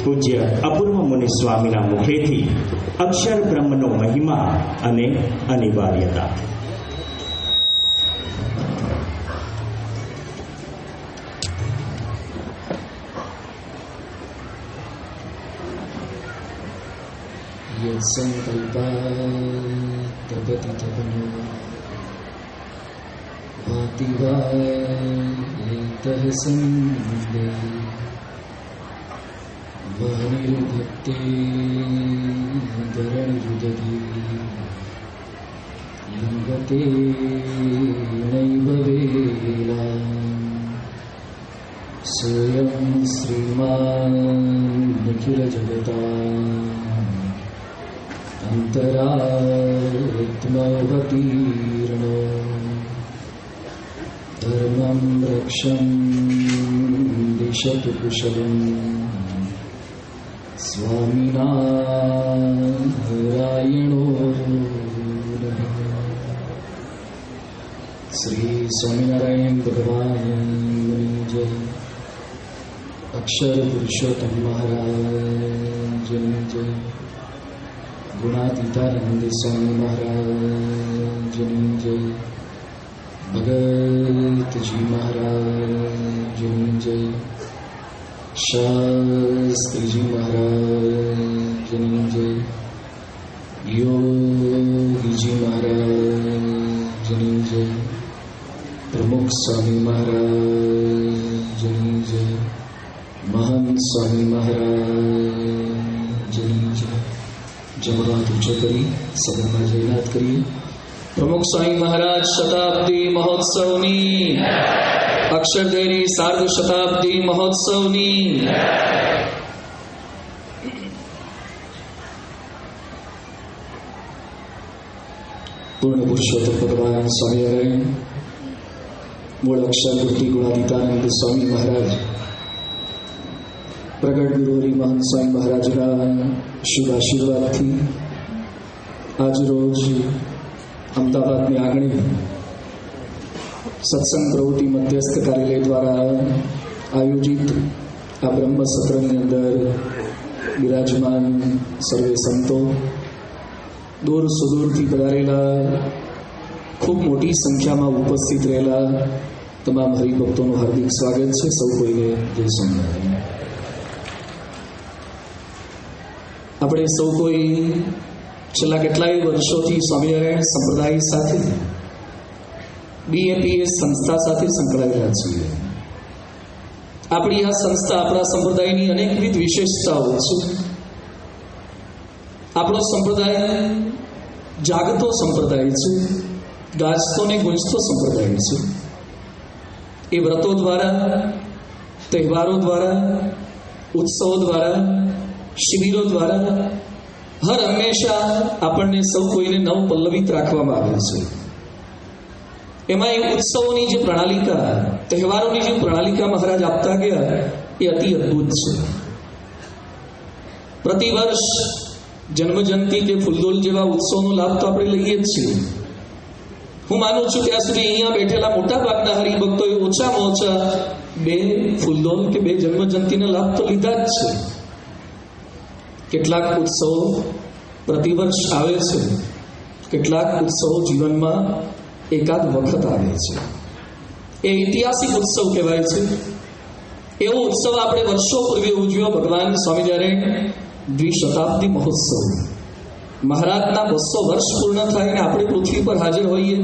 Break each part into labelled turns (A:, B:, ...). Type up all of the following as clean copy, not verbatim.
A: પૂજ્ય અપૂર્વ મુનિ સ્વામીના મુખેથી અક્ષર બ્રહ્મનો મહિમા અને અનિવાર્યતા.
B: संकल्पातपतितपनो भातिवातः संदे वहनिर्भक्ते धरणिरुदधि लिङ्गते नैव वेला स्वयं श्रीमान् निखिलजगता अंतरात्मवतीर्णो धर्मं रक्षन् दिशतु कुशलं स्वामिनारायणो नमः. श्री स्वामिनारायण भगवान जय. अक्षर पुरुषोत्तम महाराज जय. गुणातीतानंद स्वामी महाराज जय. भगतजी महाराज जय. शास्त्रीजी महाराज जय. योगीजी महाराज जय. प्रमुख स्वामी महाराज जय. महंत स्वामी महाराज जय. जमरात ऊंचो करी सदનમાં જયનાથ કરીએ. પ્રમુખ સ્વામી મહારાજ શતાબ્દી મહોત્સવની, અક્ષરદેરી સાર્ધ શતાબ્દી મહોત્સવની પૂર્ણ પુરુષોત્તમ ભગવાન સ્વામિનારાયણ મૂળ અક્ષર મૂર્તિ ગુણાતીતાનંદ સ્વામી મહારાજ પ્રગટ ગુરુહરિ મહંત સ્વામી મહારાજના શુભ આશીર્વાદથી આજરોજ અમદાવાદની આંગણે સત્સંગ પ્રવૃત્તિ મધ્યસ્થ કાર્યાલય દ્વારા આયોજિત આ બ્રહ્મ સત્રની અંદર બિરાજમાન સર્વે સંતો, દૂર સુદૂરથી પધારેલા, ખૂબ મોટી સંખ્યામાં ઉપસ્થિત રહેલા તમામ હરિભક્તોનું હાર્દિક સ્વાગત છે. સૌ કોઈને જય સ્વામિનારાયણ. આપણે સૌ કોઈ છેલ્લા કેટલાય વર્ષોથી સ્વામિનારાયણ સંપ્રદાય સાથે, BAPS સંસ્થા સાથે સંકળાયેલા છીએ. આપણી આ સંસ્થા આપણા સંપ્રદાયની અનેકવિધ વિશેષતાઓ છે. આપણો સંપ્રદાય જાગતો સંપ્રદાય છે, ગાજતો ને ગુંજતો સંપ્રદાય છે. એ વ્રતો દ્વારા, તહેવારો દ્વારા, ઉત્સવો દ્વારા, શિબિરો દ્વારા હર હંમેશા આપણને સૌ કોઈને નવ પલ્લવિત રાખવામાં આવે છે. એમાં એ ઉત્સવોની જે પ્રણાલિકા, તહેવારોની જે પ્રણાલિકા મહારાજ આપતા ગયા એ અતિ અદ્ભુત છે. પ્રતિવર્ષ જન્મજયંતિ કે ફૂલદોલ જેવા ઉત્સવનો લાભ તો આપણે લઈએ જ છીએ. હું માનું છું ત્યાં સુધી અહીંયા બેઠેલા મોટા ભાગના હરિભક્તોએ ઓછામાં ઓછા 2 ફૂલદોલ કે 2 જન્મજયંતિના લાભ તો લીધા જ છે. કેટલાક ઉત્સવો પ્રતિવર્ષ આવે છે, કેટલાક ઉત્સવો જીવનમાં એકાદ વખત આવે છે. એ ઐતિહાસિક ઉત્સવ કહેવાય છે. એવો ઉત્સવ આપણે વર્ષો પૂર્વે ઉજવ્યો, ભગવાન સ્વામિનારાયણ દ્વિશતાબ્દી મહોત્સવ. મહારાજના 200 વર્ષ પૂર્ણ થાય અને આપણે પૃથ્વી પર હાજર હોઈએ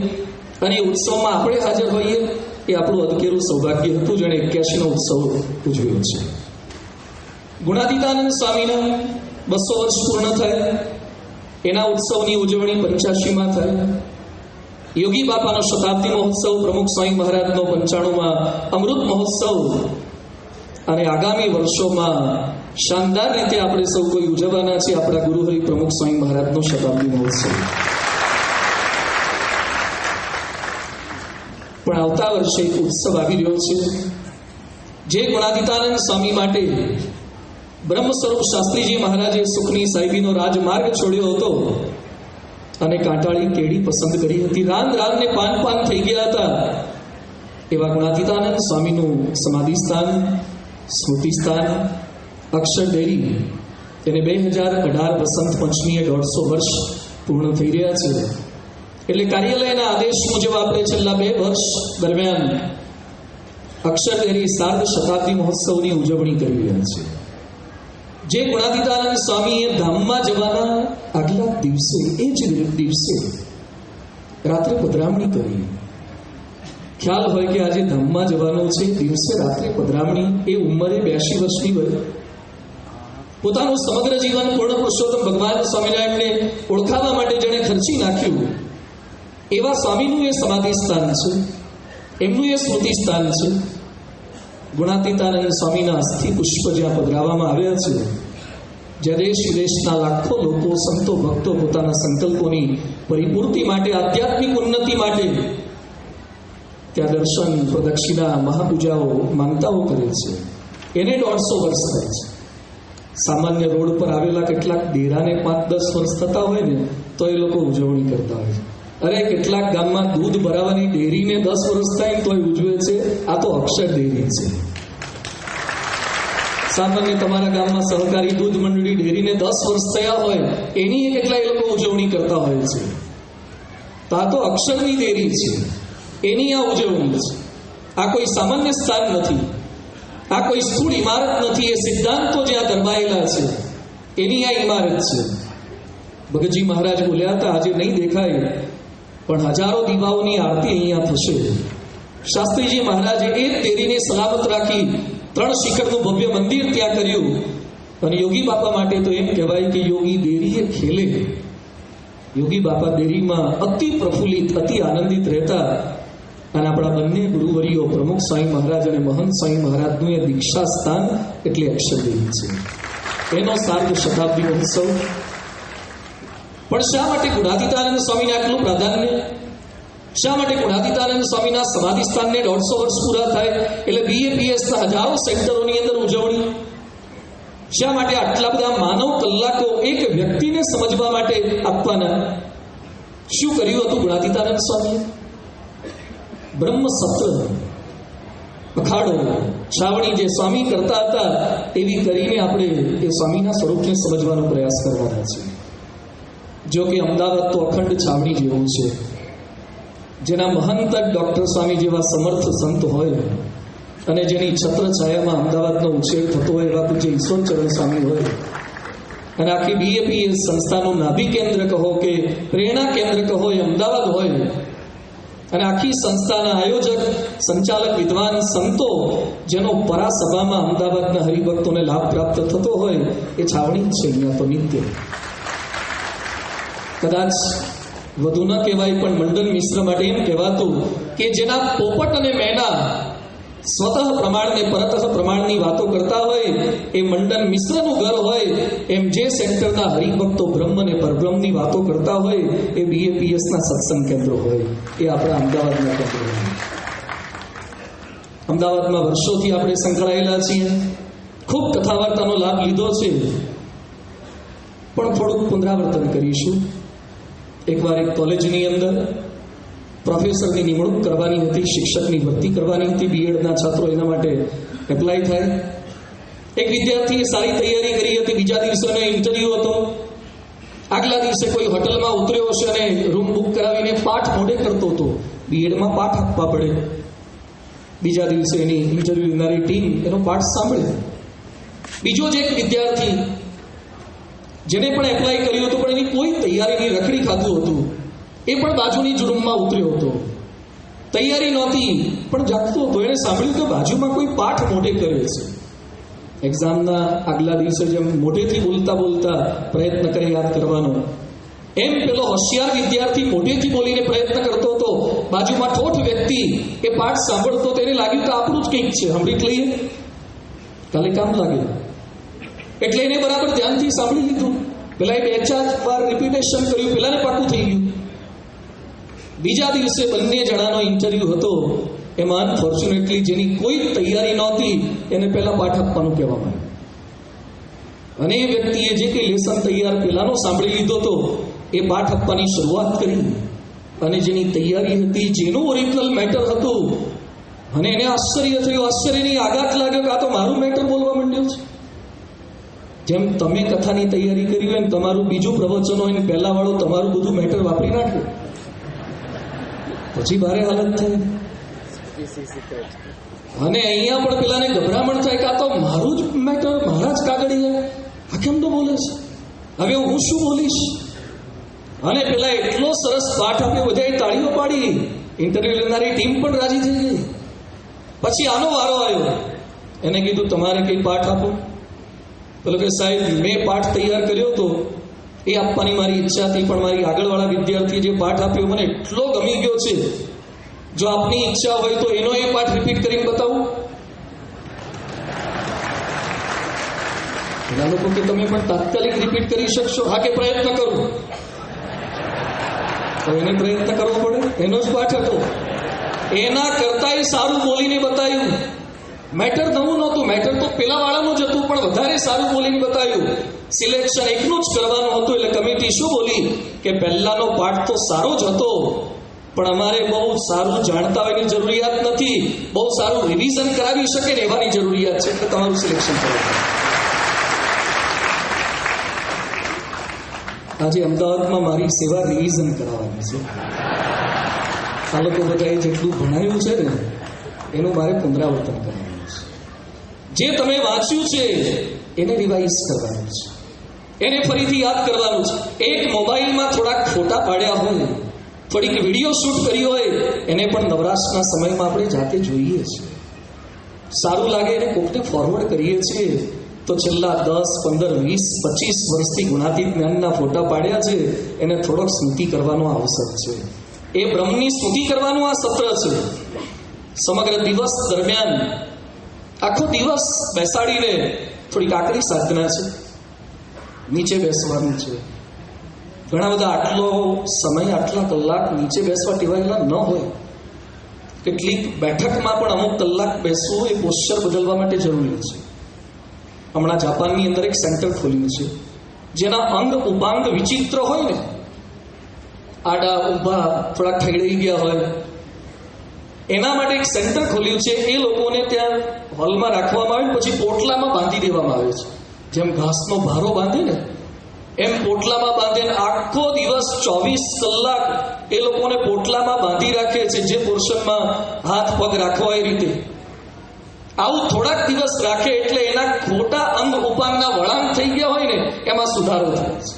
B: અને એ ઉત્સવમાં આપણે હાજર હોઈએ એ આપણું અદકેરું સૌભાગ્ય હતું, જેણે 81નો ઉત્સવ ઉજવ્યો છે. ગુણાતીતાનંદ સ્વામીના 200 વર્ષ પૂર્ણ થાય, એના ઉત્સવની ઉજવણી 85માં થાય. યોગી બાપાનો શતાબ્દી મહોત્સવ, પ્રમુખ સ્વામી મહારાજનો 95માં અમૃત મહોત્સવ, અને આગામી વર્ષોમાં શાનદાર રીતે આપણે સૌ કોઈ ઉજવવાના છે આપણા ગુરુહરિ પ્રમુખ સ્વામી મહારાજનો શતાબ્દી મહોત્સવ. પણ આવતા વર્ષે એક ઉત્સવ આવી રહ્યો છે જે ગુણાતીતાનંદ સ્વામી માટે બ્રહ્મ સ્વરૂપ શાસ્ત્રીજી મહારાજે સુખની સાહેબીનો રાજમાર્ગ છોડ્યો હતો અને કાંટાળી કેડી પસંદ કરી હતી. રાન રાનને પાન થઈ ગયા હતા એવા ગુણાતીતાનંદ સ્વામીનું સમાધિ સ્થાન, સ્મૃતિ સ્થાન અક્ષર ડેરી એને 2018 વસંત પંચમીએ 150 વર્ષ પૂર્ણ થઈ રહ્યા છે. એટલે કાર્યાલયના આદેશ મુજબ આપણે છેલ્લા 2 વર્ષ દરમિયાન અક્ષર ડેરી સાર્ધ શતાબ્દી મહોત્સવની ઉજવણી કરી રહ્યા છે. જે ગુણાતીતાનંદ સ્વામીએ ધામમાં જવાના આગલા દિવસે, એ જ દિવસે રાત્રે પધરામણી કરી. ખ્યાલ હોય કે આજે ધામમાં જવાનું છે, દિવસે રાત્રે પધરામણી, એ ઉંમરે 82 વર્ષની વય. પોતાનું સમગ્ર જીવન પૂર્ણ પુરુષોત્તમ ભગવાન સ્વામિનારાયણને ઓળખાવા માટે જેણે ખર્ચી નાખ્યું, એવા સ્વામીનું એ સમાધિ સ્થાન છે, એમનું એ સ્મૃતિ સ્થાન છે. ગુણાતીતાનંદ સ્વામીના અસ્થિ પુષ્પ જ્યાં પધરાવવામાં આવ્યા છે, જ્યાં દેશ વિદેશના લાખો લોકો, સંતો, ભક્તો પોતાના સંકલ્પોની પરિપૂર્તિ માટે, આધ્યાત્મિક ઉન્નતિ માટે ત્યાં દર્શન, પ્રદક્ષિણા, મહાપૂજાઓ, માનતાઓ કરે છે. એને 150 વર્ષ થાય છે. સામાન્ય રોડ પર આવેલા કેટલાક ડેરાને 5-10 વર્ષ થતા હોય ને તો એ લોકો ઉજવણી કરતા હોય છે. અરે કેટલાક ગામમાં દૂધ ભરાવાની ડેરીને 10 વર્ષ થાય ને તોય ઉજવે છે. આ તો અક્ષર ડેરી છે. સામાન્ય તમારા ગામમાં સહકારી દૂધ મંડળી ડેરીને 10 વર્ષ થયા હોય એની કેટલાય લોકો ઉજવણી કરતા હોય છે. તો આ તો અક્ષરની ડેરી છે, એની આ ઉજવણી છે. આ કોઈ સામાન્ય સ્થાન નથી, આ કોઈ સ્થૂળ ઇમારત નથી. એ સિદ્ધાંતો જ્યાં દરબાયેલા છે એની આ ઇમારત છે. ભગતજી મહારાજ બોલ્યા હતા, આજે નહીં દેખાય પણ હજારો દીવાઓની આરતી અહીંયા થશે. શાસ્ત્રીજી મહારાજે એ દેરીને સલામત રાખી 3 શિખરનું ભવ્ય મંદિર ત્યાં કર્યું. અને યોગી બાપા માટે તો એમ કહેવાય કે યોગી દેરીએ ખેલે. યોગી બાપા દેરીમાં અતિ પ્રફુલ્લિત, અતિ આનંદિત રહેતા. અને આપણા બંને ગુરુવરીઓ પ્રમુખ સ્વામી મહારાજ અને મહંત સ્વામી મહારાજનું એ દીક્ષા સ્થાન એટલે અક્ષરદેવી છે. એનો સાર્ધ શતાબ્દી મહોત્સવ. પણ શા માટે ગુણાતીતાનંદ સ્વામીને આટલું પ્રાધાન્ય? શા માટે ગુણાતીતાનંદ સ્વામીના સમાધિ સ્થાનને 150 વર્ષ પૂરા થાય એટલે BAPSના હજારો સેન્ટરોની અંદર ઉજવણી? શા માટે આટલા બધા માનવ કલાકો એક વ્યક્તિને સમજવા માટે આપવાના? શું કર્યું હતું ગુણાતીતાનંદ સ્વામીએ? બ્રહ્મ સત્ર, અખાડો, છાવણી જે સ્વામી કરતા હતા એવી કરીને આપણે એ સ્વામીના સ્વરૂપને સમજવાનો પ્રયાસ કરવાના છે. જો કે અમદાવાદ તો અખંડ છાવણી જેવું છે, જેના મહંત ડૉક્ટર સ્વામી જેવા સમર્થ સંત હોય અને જેની છત્ર છાયામાં અમદાવાદનો ઉછેર થતો હોય એવા પૂજ્ય ઈશ્વરચરણ સ્વામી હોય, અને આખી BAPS સંસ્થાનું નાભી કેન્દ્ર કહો કે પ્રેરણા કેન્દ્ર કહો એ અમદાવાદ હોય, અને આખી સંસ્થાના આયોજક, સંચાલક, વિદ્વાન સંતો જેનો પરાસભામાં અમદાવાદના હરિભક્તોને લાભ પ્રાપ્ત થતો હોય એ છાવણી જ છે અહીંયા તો નિત્ય. કદાચ વધુ ન કહેવાય પણ મંડન મિશ્ર માટે એમ કહેવાતું કે જેના પોપટ અને મેના સ્વતઃ પ્રમાણને પરતઃ પ્રમાણની વાતો કરતા હોય એ મંડન મિશ્રનું ઘર હોય, એમ જે સેન્ટરના હરિભક્તો બ્રહ્મ અને પરબ્રહ્મની વાતો કરતા હોય એ BAPSના સત્સંગ કેન્દ્રો હોય. એ આપણા અમદાવાદના કેન્દ્રો હોય. અમદાવાદમાં વર્ષોથી આપણે સંકળાયેલા છીએ, ખૂબ કથા વાર્તાનો લાભ લીધો છે. પણ થોડુંક પુનરાવર્તન કરીશું. એકવાર એક કોલેજની અંદર પ્રોફેસરની નિમણૂક કરવાની હતી, શિક્ષકની ભરતી કરવાની હતી. BEdના છાત્રો એના માટે એપ્લાય થાય. એક વિદ્યાર્થીએ સારી તૈયારી કરી હતી. બીજા દિવસેનો ઇન્ટરવ્યુ હતો. આગલા દિવસે કોઈ હોટલમાં ઉતર્યો હશે અને રૂમ બુક કરાવીને પાઠ મોઢે કરતો હતો. BEdમાં પાઠ આપવા પડે. બીજા દિવસે એની ઇન્ટરવ્યુ લેનારી ટીમ એનો પાઠ સાંભળે. બીજો જ એક વિદ્યાર્થી જેને પણ એપ્લાય કર્યું હતું પણ એની કોઈ તૈયારીની રખડી ખાતું હતું, એ પણ બાજુની જ રૂમમાં ઉતર્યો હતો. તૈયારી નહોતી પણ જાગતો હતો. એણે સાંભળ્યું કે બાજુમાં કોઈ પાઠ મોઢે કરે છે. એક્ઝામના આગલા દિવસે જેમ મોઢેથી બોલતા બોલતા પ્રયત્ન કરે યાદ કરવાનો, એમ પેલો હોશિયાર વિદ્યાર્થી મોઢેથી બોલીને પ્રયત્ન કરતો હતો. બાજુમાં ઠોઠ વ્યક્તિ એ પાઠ સાંભળતો, તેને લાગ્યું કે આપણું જ કંઈક છે, સાંભળી જ લઈએ, કાલે કામ લાગે. એટલે એને બરાબર ધ્યાનથી સાંભળી લીધું. પેલા 2-4 વાર રિપીટેશન કર્યું, પેલાને પાકું થઈ ગયું. બીજા દિવસે બંને જણાનો ઇન્ટરવ્યુ હતો. એમાં અનફોર્ચ્યુનેટલી જેની કોઈ તૈયારી નહોતી એને પહેલા પાઠ આપવાનું કહેવામાં આવ્યું. અને એ વ્યક્તિએ જે કંઈ લેસન તૈયાર પેલાનો સાંભળી લીધો હતો એ પાઠ આપવાની શરૂઆત કરી. અને જેની તૈયારી હતી, જેનું ઓરિજિનલ મેટર હતું, અને એને આશ્ચર્ય થયું. આશ્ચર્યની આઘાત લાગ્યો કે આ તો મારું મેટર બોલવા માંડ્યું છે. જેમ તમે કથાની તૈયારી કરી હોય ને તમારું બીજું પ્રવચન હોય ને પહેલા વાળું તમારું બધું મેટર વાપરી નાખ્યું, પછી ભારે હાલત થાય. અને અહીંયા પણ પેલાને ગભરામણ થાય કે આ તો મારું જ મેટર, મારા જ કાગળિયા, આ કેમ તો બોલે છે, હવે હું શું બોલીશ? અને પેલા એટલો સરસ પાઠ આપ્યો, બધાએ તાળીઓ પાડી, ઇન્ટરવ્યુ લેનારી ટીમ પણ રાજી થઈ ગઈ. પછી આનો વારો આવ્યો, એને કીધું તમારે કઈ પાઠ આપો. પેલો કે સાહેબ મેં પાઠ તૈયાર કર્યો હતો, એ આપવાની મારી ઈચ્છા હતી, પણ મારી આગળવાળા વિદ્યાર્થીએ જે પાઠ આપ્યો મને એટલો ગમી ગયો છે, જો આપની ઈચ્છા હોય તો એનો એ પાઠ રિપીટ કરીને બતાવું. ઘણા લોકો કે તમે પણ તાત્કાલિક રિપીટ કરી શકશો? હા કે પ્રયત્ન કરું? તો એને પ્રયત્ન કરવો પડે. એનો જ પાઠ હતો, એના કરતાંય સારું બોલીને બતાવ્યું. મેટર નવું નહોતું, મેટર તો પેલા વાળાનું જ હતું, પણ વધારે સારું બોલીને બતાવ્યું. સિલેક્શન એકનું જ કરવાનું હતું. એટલે કમિટી શું બોલી કે પહેલાનો પાઠ તો સારો જ હતો, પણ અમારે બહુ સારું જાણતા હોયની જરૂરિયાત નથી, બહુ સારું રિવિઝન કરાવી શકે ને એવાની જરૂરિયાત છે, એટલે તમારું સિલેક્શન કરવું. આજે અમદાવાદમાં મારી સેવા રિવિઝન કરાવવાની છે. આ લોકો બધાએ જેટલું ભણાવ્યું છે ને એનું મારે પુનરાવર્તન કરવાનું છે. જે તમે વાંચ્યું છે એને રિવાઇઝ કરવાનું છે, એને ફરીથી યાદ કરવાનું છે. એક મોબાઈલમાં થોડાક ફોટા પાડ્યા હોય, થોડીક વિડીયો શૂટ કરી હોય, એને પણ નવરાશના સમયમાં આપણે જાતે જોઈએ છીએ. સારું લાગે એને કોકને ફોરવર્ડ કરીએ છીએ તો છેલ્લા 10, 15, 20, 25 વર્ષથી ગુણાતીત જ્ઞાનના ફોટા પાડ્યા છે, એને થોડોક સ્મૃતિ કરવાનો અવસર છે. એ બ્રહ્મની સ્મૃતિ કરવાનું આ સત્ર છે. સમગ્ર દિવસ દરમિયાન આખો દિવસ બેસાડીને થોડીક આકરી સાધના છે, નીચે બેસવાનું છે. ઘણા બધા આટલો સમય, આટલા કલાક નીચે બેસવા ટેવાયેલા ન હોય. કેટલીક બેઠકમાં પણ અમુક કલાક બેસવું એ પોસ્ચર બદલવા માટે જરૂરી છે. હમણાં જાપાનની અંદર એક સેન્ટર ખોલ્યું છે, જેના અંગ ઉપાંગ વિચિત્ર હોય ને, આડા ઊભા થોડા ઠેડાઈ ગયા હોય, એના માટે એક સેન્ટર ખોલ્યું છે. એ લોકોને ત્યાં હોલમાં રાખવામાં આવે, પછી પોટલામાં બાંધી દેવામાં આવે છે. જેમ ઘાસનો ભારો બાંધે ને એમ પોટલામાં બાંધીને આખો દિવસ 24 કલાક એ લોકોને પોટલામાં બાંધી રાખે છે. જે પોર્શનમાં હાથ પગ રાખવા એ રીતે આવું થોડાક દિવસ રાખે, એટલે એના ખોટા અંગ ઉપાંગના વળાંક થઈ ગયા હોય ને એમાં સુધારો થાય છે.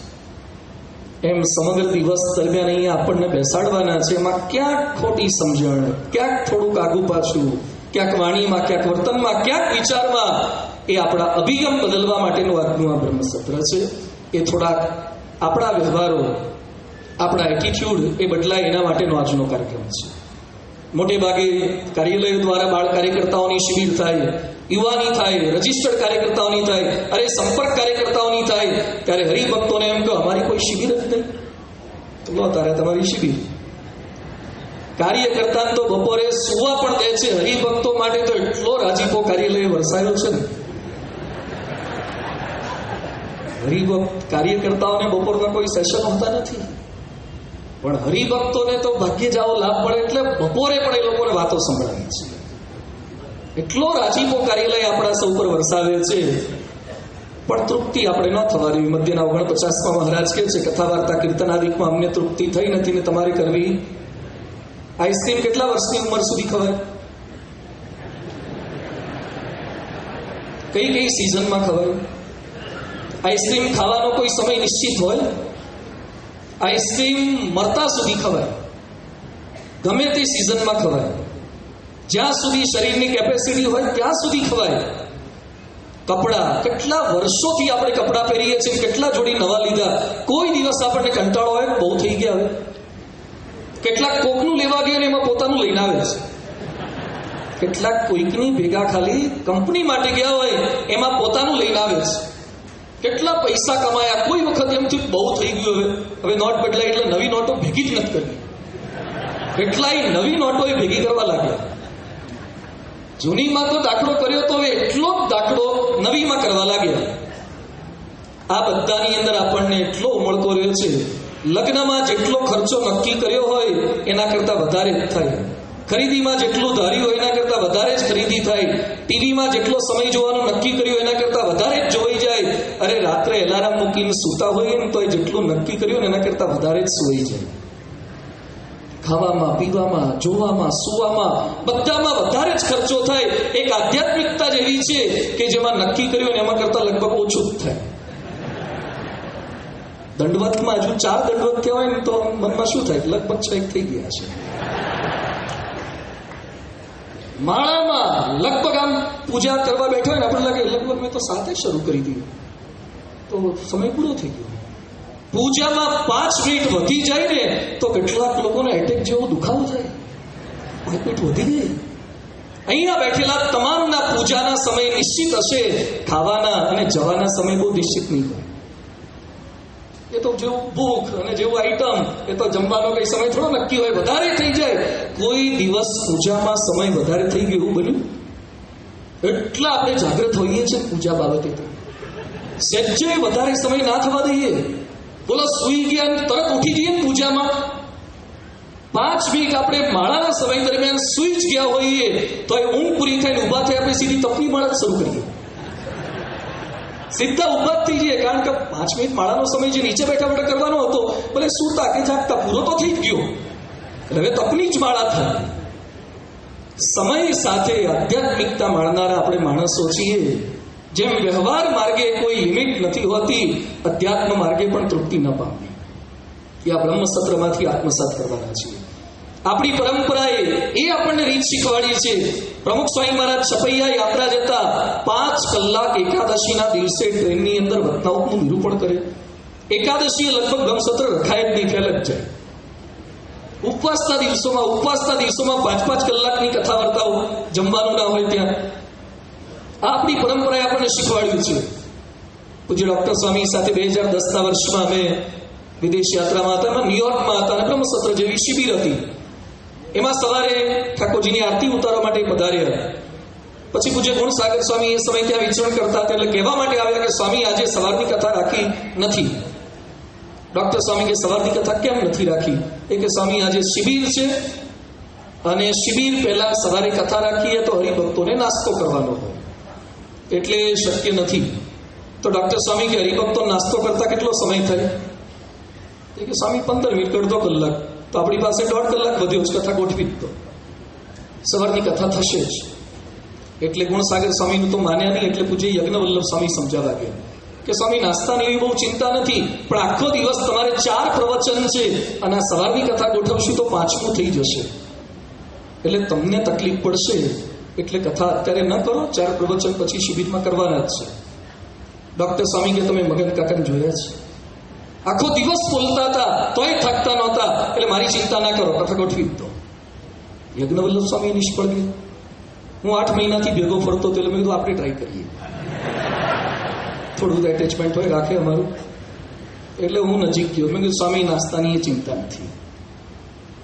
B: એમ સમગ્ર દિવસ દરમિયાન અહીંયા આપણને બેસાડવાના છે. એમાં ક્યાંક ખોટી સમજણ, ક્યાંક થોડુંક આગુ પાછું, ક્યાંક વાણીમાં, ક્યાંક વર્તનમાં, ક્યાંક વિચારમાં, એ આપણા અભિગમ બદલવા માટેનું આજનું આ બ્રહ્મસત્ર છે. એ થોડાક આપણા વ્યવહારો, આપણા એટીટ્યુડ એ બદલાય એના માટેનો આજનો કાર્યક્રમ છે. મોટે ભાગે કાર્યાલયો દ્વારા બાળ કાર્યકર્તાઓની શિબિર થાય, યુવાની થાય, રજિસ્ટર્ડ કાર્યકર્તાઓની થાય, અરે સંપર્ક કાર્યકર્તાઓની થાય, ત્યારે હરિભક્તોને એમ કહો અમારી કોઈ શિબિર જ નહીં, તો લો તારે તમારી શિબિર. કાર્યકર્તાને તો બપોરે સુવા પણ દે છે. હરિભક્તો માટે તો એટલો રાજીપો કાર્યાલય વરસાયો છે ને. હરિભક્ત કાર્યકર્તાઓને બપોરના કોઈ સેશન હોતા નથી, પણ હરિભક્તોને તો ભાગ્ય જ આવો લાભ મળે, એટલે બપોરે પણ એ લોકોને વાતો સંભળાવી છે. એટલો રાજીપો કાર્યાલય આપણા સૌ પર વરસાવે છે. પણ તૃપ્તિ આપણે ન થવા દેવી. મધ્યના 49માં મહારાજ કહે છે, કથા વાર્તા કીર્તનાદિકમાં અમને તૃપ્તિ થઈ નથી ને તમારે કરવી. આઈસ્ક્રીમ કેટલા વર્ષની ઉંમર સુધી ખવાય? કઈ કઈ સિઝનમાં ખવાય? આઈસ્ક્રીમ ખાવાનો કોઈ સમય નિશ્ચિત હોય? આઈસ્ક્રીમ મરતા સુધી ખવાય, ગમે તે સિઝનમાં ખવાય, જ્યાં સુધી શરીરની કેપેસિટી હોય ત્યાં સુધી ખવાય. કપડાં, કેટલા વર્ષોથી આપણે કપડાં પહેરીએ છીએ, કેટલા જોડી નવા લીધા, કોઈ દિવસ આપણને કંટાળો હોય બહુ થઈ ગયા હવે. કેટલાક કોકનું લેવા ગયા ને એમાં પોતાનું લઈને આવે છે. કેટલાક કોઈકની ભેગા ખાલી કંપની માટે ગયા હોય એમાં પોતાનું લઈને આવે છે. કેટલા પૈસા કમાયા, કોઈ વખત એમ થયું બહુ થઈ ગયું, હવે નોટ બદલાય એટલે નવી નોટો ભેગી જ નથી કરવી. કેટલાય નવી નોટો એ ભેગી કરવા લાગ્યા. જૂનીમાં તો દાખલો કર્યો તો હવે એટલો જ દાખલો નવીમાં કરવા લાગ્યા. આ બધાની અંદર આપણને એટલો ઉમળકો રહ્યો છે. લગ્નમાં જેટલો ખર્ચો નક્કી કર્યો હોય એના કરતાં વધારે જ થાય. ખરીદીમાં જેટલું ધાર્યું હોય એના કરતાં વધારે જ ખરીદી થાય. ટીવીમાં જેટલો સમય જોવાનું નક્કી કર્યું એના કરતાં વધારે જ જોઈ જાય. અરે રાત્રે એલાર્મ મૂકીને સૂતા હોઈએ ને તો એ જેટલું નક્કી કર્યું ને એના કરતાં વધારે જ સૂઈ જાય. ખાવામાં, પીવામાં, જોવામાં, સુવામાં બધામાં વધારે જ ખર્ચો થાય. એક આધ્યાત્મિકતા જ એવી છે કે જેમાં નક્કી કર્યું ને એમાં કરતાં લગભગ ઓછું જ થાય. દંડવતમાં હજુ 4 દંડવત કહેવાય ને તો મનમાં શું થાય? લગભગ 6 થઈ ગયા છે. માળામાં લગભગ આમ પૂજા કરવા બેઠા હોય ને આપણે લાગે લગભગ મેં તો 7 શરૂ કરી દીધું, તો સમય પૂરો થઈ ગયો. પૂજામાં 5 મિનિટ વધી જાય ને તો કેટલાક લોકોને એટેક જેવો દુખાવો જાય. 5 મિનિટ વધી ગઈ. અહીંયા બેઠેલા તમામના પૂજાના સમય નિશ્ચિત હશે, ખાવાના અને જવાના સમય બહુ નિશ્ચિત નહીં હોય. એ તો જેવું ભૂખ અને જેવું આઈટમ એ તો જમવાનો કઈ સમય થોડો નક્કી હોય, વધારે થઈ જાય. કોઈ દિવસ પૂજામાં સમય વધારે થઈ ગયો એવું બન્યું? એટલા આપણે જાગૃત હોઈએ છીએ પૂજા બાબતે. તો સહેજે વધારે સમય ના થવા દઈએ. બોલો, સુઈ ગયા તરત ઉઠી જઈએ પૂજામાં. 5 મિનિટ આપણે માળાના સમય દરમિયાન સુઈ જ ગયા હોઈએ તો એ ઊંઘ પૂરી થઈને ઊભા થઈ આપણે સીધી તપની માળા શરૂ કરીએ. સીધા ઊભા જ થઈ જઈએ, કારણ કે 5 મિનિટ માળાનો સમય જે નીચે બેઠા બેઠા કરવાનો હતો, ભલે સૂતા કે જાગતા પૂરો તો થઈ જ ગયો. હવે તપની જ માળા થાય. સમય સાથે આધ્યાત્મિકતા માણનારા આપણે માણસો છીએ. જેમ વ્યવહાર માર્ગે કોઈ લિમિટ નથી હોતી, અધ્યાત્મ માર્ગે પણ તૃપ્તિ ન પામે. એ આ બ્રહ્મ સત્રમાંથી આત્મસાત કરવાના છીએ. આપણી પરંપરાએ એ આપણને રીત શીખવાડી છે. પ્રમુખ સ્વામી મહારાજ છપૈયા યાત્રા જતા 5 કલાક એકાદશીના દિવસે ટ્રેનની અંદર વક્તાઓનું નિરૂપણ કરે. એકાદશીએ લગભગ બ્રહ્મસત્ર રખાય જ નહીં, ફેલ જ જાય. ઉપવાસના દિવસોમાં 5-5 કલાકની કથા વાર્તાઓ, જમવાનું ના હોય ત્યાં. આ આપણી પરંપરાએ આપણને શીખવાડ્યું છે. પૂજ્ય ડૉક્ટર સ્વામી સાથે 2010ના વર્ષમાં અમે વિદેશ યાત્રામાં હતા. એમાં ન્યુયોર્કમાં હતા અને બ્રહ્મસત્ર જેવી શિબિર હતી. એમાં સવારે ઠાકોરજીની આરતી ઉતારવા માટે પધાર્યા. પછી પૂજ્ય ગુણસાગર સ્વામી એ સમય ત્યાં વિચરણ કરતા હતા, એટલે કહેવા માટે આવ્યા કે સ્વામી આજે સવારની કથા રાખી નથી. ડૉક્ટર સ્વામી કે સવારની કથા કેમ નથી રાખી? એ કે સ્વામી આજે શિબિર છે અને શિબિર પહેલા સવારે કથા રાખીએ તો હરિભક્તોને નાસ્તો કરવાનો હોય, એટલે શક્ય નથી. તો ડૉક્ટર સ્વામી કે હરિભક્તો નાસ્તો કરતા કેટલો સમય થાય? એ કે સ્વામી 15 મિનિટ, અડધો કલાક. તો આપણી પાસે 1.5 કલાક વધ્યો જ, કથા ગોઠવી જ. તો સવારની કથા થશે જ. એટલે ગુણસાગર સ્વામીનું તો માન્યા નહીં. એટલે પૂજ્ય યજ્ઞવલ્લભ સ્વામી સમજાવવા ગયા કે સ્વામી નાસ્તાની એવી બહુ ચિંતા નથી, પણ આખો દિવસ તમારે 4 પ્રવચન છે અને આ સવારની કથા ગોઠવશું તો 5મું થઈ જશે, એટલે તમને તકલીફ પડશે. એટલે કથા અત્યારે ન કરો, 4 પ્રવચન પછી શિબિરમાં કરવાના જ છે. ડૉક્ટર સ્વામી કે તમે મગન કાકાને જોયા છે, આખો દિવસ બોલતા હતા તોય થાકતા નહોતા, એટલે મારી ચિંતા ના કરો, કથા ગોઠવી દો. યજ્ઞવલ્લભ સ્વામી નિષ્ફળ ગયા. હું 8 મહિનાથી ભેગો ફરતો હતો, એટલે મેં કીધું આપણે ટ્રાય કરીએ. થોડું એટેચમેન્ટ હોય રાખે અમારું, એટલે હું નજીક ગયો. મેં કીધું સ્વામી નાસ્તાની એ ચિંતા નથી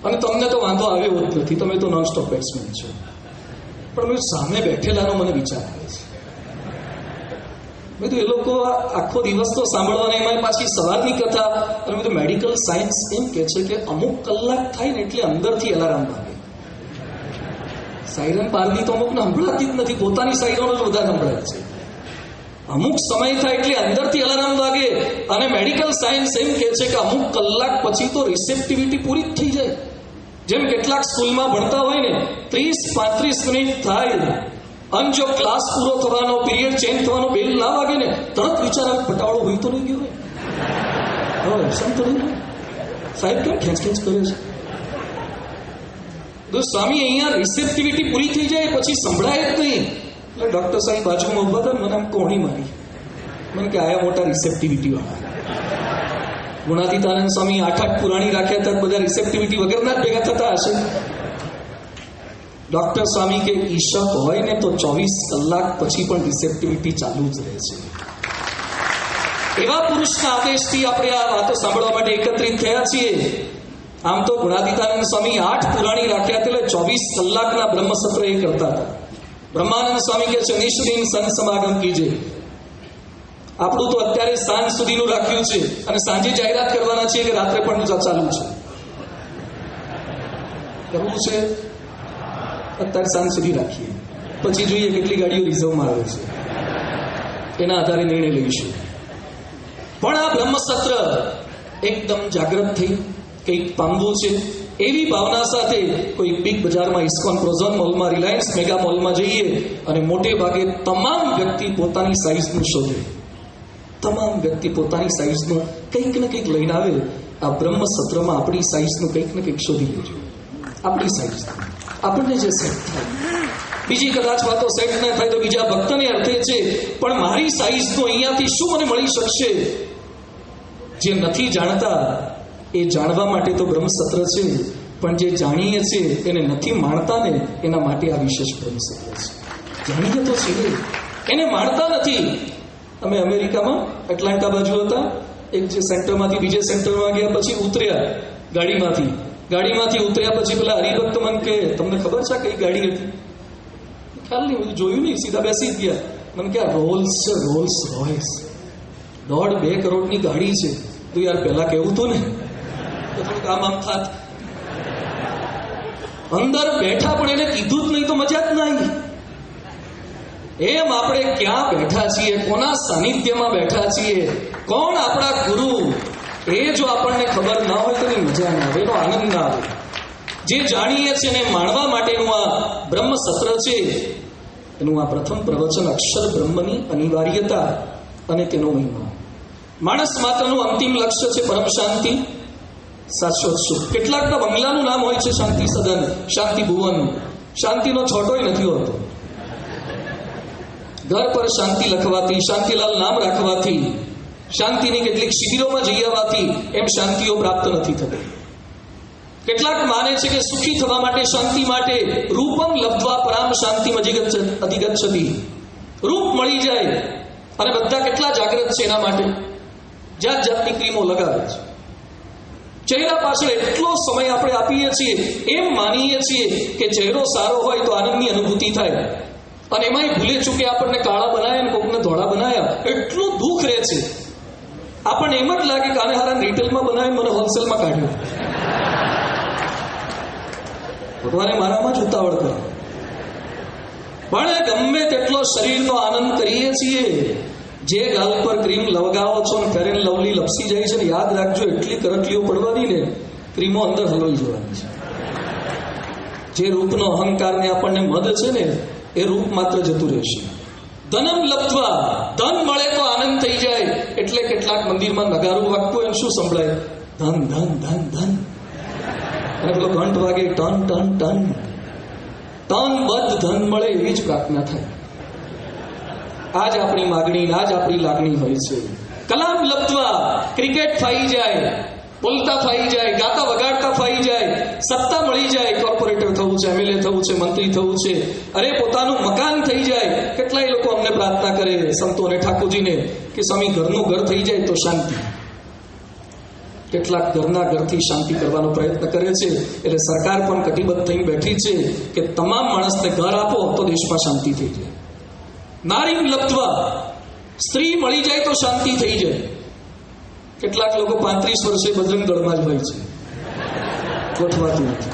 B: અને તમને તો વાંધો આવ્યો જ નથી, તમે તો નોન સ્ટોપ બેટ્સમેન છો. પણ મેં સામે બેઠેલાનો મને વિચાર આવે છે. મેં તો એ લોકો આખો દિવસ તો સાંભળવાના, એમાં પાછી સવારની કથા. અને મેં તો મેડિકલ સાયન્સ એમ કહે છે કે અમુક કલાક થાય ને એટલે અંદરથી એલાર્મ વાગે. સાયરન પારદી તો અમુકને સંભળાતી જ નથી, પોતાની સાયરનો જ વધારે સંભળાય છે. અમુક સમય થાય એટલે અંદરથી એલાર્મ વાગે. અને મેડિકલ સાયન્સ એમ કહે છે કે અમુક કલાક પછી તો રિસેપ્ટિવિટી પૂરી જ થઈ જાય. જેમ કેટલાક સ્કૂલમાં ભણતા હોય ને, 30-35 મિનિટ થાય અને જો ક્લાસ પૂરો થવાનો, પીરિયડ ચેન્જ થવાનો બેલ ના વાગે ને, તરત વિચાર આવે પટાવાળો હોય તો નહીં ગયો હોય, તો નહીં સાહેબ કેમ ખેંચ કરે છે. તો સ્વામી અહીંયા રિસેપ્ટિવિટી પૂરી થઈ જાય પછી સંભળાય જ નહીં. એટલે ડૉક્ટર સાહેબ બાજુમાં ઉભા હતા, મને આમ કોણી મારી. મને કે આયા મોટા રિસેપ્ટિવિટી વાળા. ગુણાતીતાનંદ સ્વામી 8 પુરાણી રાખ્યા હતા, બધા રિસેપ્ટિવિટી વગરના જ ભેગા થતા હશે. ડૉક્ટર સ્વામી કે ઈશક હોય ને તો 24 કલાક પછી પણ રિસેપ્ટિવિટી ચાલુ જ રહે છે. એવા પુરુષના આદેશથી આપણે આ વાતો સાંભળવા માટે એકત્રિત થયા છીએ. આમ તો ગુણાતીતાનંદ સ્વામી 8 પુરાણી રાખ્યા એટલે 24 કલાકના બ્રહ્મસત્ર એ કરતા હતા. બ્રહ્માનંદ સ્વામી કે છે નિષ્દિન સંત સમાગમ કીજે. આપણું તો અત્યારે સાંજ સુધીનું રાખ્યું છે અને સાંજે જાહેરાત કરવાના છીએ કે રાત્રે પણ ચાલુ છે. કરવું છે અત્યારે સાંજ સુધી રાખીએ, પછી જોઈએ કેટલી ગાડીઓ રિઝર્વમાં આવે છે, એના આધારે નિર્ણય લઈશું. પણ આ બ્રહ્મસત્ર એકદમ જાગૃત થઈ કંઈક પામવું છે એવી ભાવના સાથે કોઈ બિગ બજારમાં ઇસ્કોન પ્રોઝોન મોલમાં રિલાયન્સ મેગા મોલમાં જઈએ અને મોટે ભાગે તમામ વ્યક્તિ પોતાની સાઇઝનું શોધે, તમામ વ્યક્તિ પોતાની સાઇઝનું કંઈક ને કંઈક લઈને આવે. આ બ્રહ્મસત્રમાં આપણી સાઇઝનું કંઈક ને કંઈક શોધી લેજો. આપણી સાઇઝ આપણને જે સેટ થાય, બીજી કદાચ વાતો સેટ ન થાય તો બીજા ભક્તને અર્થે છે, પણ મારી સાઇઝનું અહીંયાથી શું મને મળી શકશે? જે નથી જાણતા એ જાણવા માટે તો બ્રહ્મસત્ર છે, પણ જે જાણીએ છીએ એને નથી માણતા ને એના માટે આ વિશેષ બ્રહ્મસત્ર છે. જાણીએ તો છીએ, એને માણતા નથી. અમે અમેરિકામાં એટલાન્ટા બાજુ હતા, એક જે સેન્ટરમાંથી બીજે સેન્ટરમાં ગયા, પછી ઉતર્યા ગાડીમાંથી ઉતર્યા પછી પેલા હરિભક્ત મને કે તમને ખબર છે કઈ ગાડી હતી? ખ્યાલ નહીં, બધું જોયું નહીં, સીધા બેસી જ ગયા. મને કે રોલ્સ છે, રોલ્સ રોયસ, 1.5-2 કરોડની ગાડી છે. તો યાર પહેલા કેવું હતું ને તો થોડુંક આમ થાત. અંદર બેઠા પણ એને કીધું જ નહીં તો મજા જ ના આવી. એમ આપણે ક્યાં બેઠા છીએ, કોના સાનિધ્યમાં બેઠા છીએ, કોણ આપણા ગુરુ, એ જો આપણને ખબર ના હોય તો એની મજા ના આવે, એનો આનંદ ના આવે. જે જાણીએ છીએ એને માણવા માટેનું આ બ્રહ્મસત્ર છે, એનું આ પ્રથમ પ્રવચન અક્ષર બ્રહ્મની અનિવાર્યતા અને તેનો મહિમા. માણસ માત્રનું અંતિમ લક્ષ્ય છે પરમ શાંતિ, શાશ્વત સુખ. કેટલાકના બંગલાનું નામ હોય છે શાંતિ સદન, શાંતિ ભુવન. શાંતિનો છોટોય નથી હોતો. ઘર પર શાંતિ લખવાથી, શાંતિલાલ નામ રાખવાથી, શાંતિની કેટલીક શિબિરોમાં જઈ આવવાથી એમ શાંતિઓ પ્રાપ્ત નથી થતી. કેટલાક માને છે કે સુખી થવા માટે, શાંતિ માટે રૂપમ લબ્ધ્વા પરામ શાંતિ અધિગચ્છતિ, રૂપ મળી જાય. અને બધા કેટલા જાગૃત છે એના માટે, જાત જાતની ક્રીમો લગાવે છે. ચહેરા પાછળ એટલો સમય આપણે આપીએ છીએ, એમ માનીએ છીએ કે ચહેરો સારો હોય તો આનંદની અનુભૂતિ થાય, અને એમાંય ભૂલે ચૂકે આપણને કાળા બનાવ્યા અને કોકને ધોળા બનાવ્યા, એટલું દુઃખ રહે છે. આપણને એમ જ લાગે કે આને હારા રિટેલમાં બનાવી મને હોલસેલમાં કાઢ્યો. ભગવાને મારામાં જ ઉતાવળ કરે. પણ ગમે તેટલો શરીરનો આનંદ કરીએ છીએ, જે ગાલ પર ક્રીમ લગાવો છો ને ફેર એન્ડ લવલી લપસી જાય છે ને, યાદ રાખજો એટલી કરટલીઓ પડવાની ને ક્રીમો અંદર હલવાઈ જવાની છે. જે રૂપનો અહંકારને આપણને મદ છે ને એ રૂપ માત્ર જતું રહેશે. ધનમ લબ્ધ્વા, ધન મળે તો આનંદ થઈ જાય. એટલે કેટલાક મંદિરમાં નગારું વાગતું હોય શું સંભળાય? ધન ધન ધન ધન. અને પેલો ઘંટ વાગે ટન ટન ટન. તન બધ ધન મળે એવી જ પ્રાર્થના થાય. આજ આપણી માગણી, આજ આપણી લાગણી હોય છે. કલામ લબ્ધ્વા, ક્રિકેટ ફાઈ જાય, બોલતા ફાઈ જાય, ગાતા વગાડતા ફાઈ જાય, સત્તા મળી જાય, કોર્પોરેટર થવું છે, એમએલએ થવું છે, મંત્રી થવું છે, અરે પોતાનું મકાન થઈ જાય. કેટલાય લોકો અમને પ્રાર્થના કરે, સંતો અને ઠાકોરજીને, કે સ્વામી ઘરનું ઘર થઈ જાય તો શાંતિ. કેટલાક ઘરના ઘરથી શાંતિ કરવાનો પ્રયત્ન કરે છે. એટલે સરકાર પણ કટિબદ્ધ થઈને બેઠી છે કે તમામ માણસને ઘર આપો તો દેશમાં શાંતિ થઈ જાય. નારીમ લબ્ધ્વા, સ્ત્રી મળી જાય તો શાંતિ થઈ જાય. કેટલાક લોકો 35 વર્ષે બજરંગદળમાં જ હોય છે, ગોઠવાતું નથી.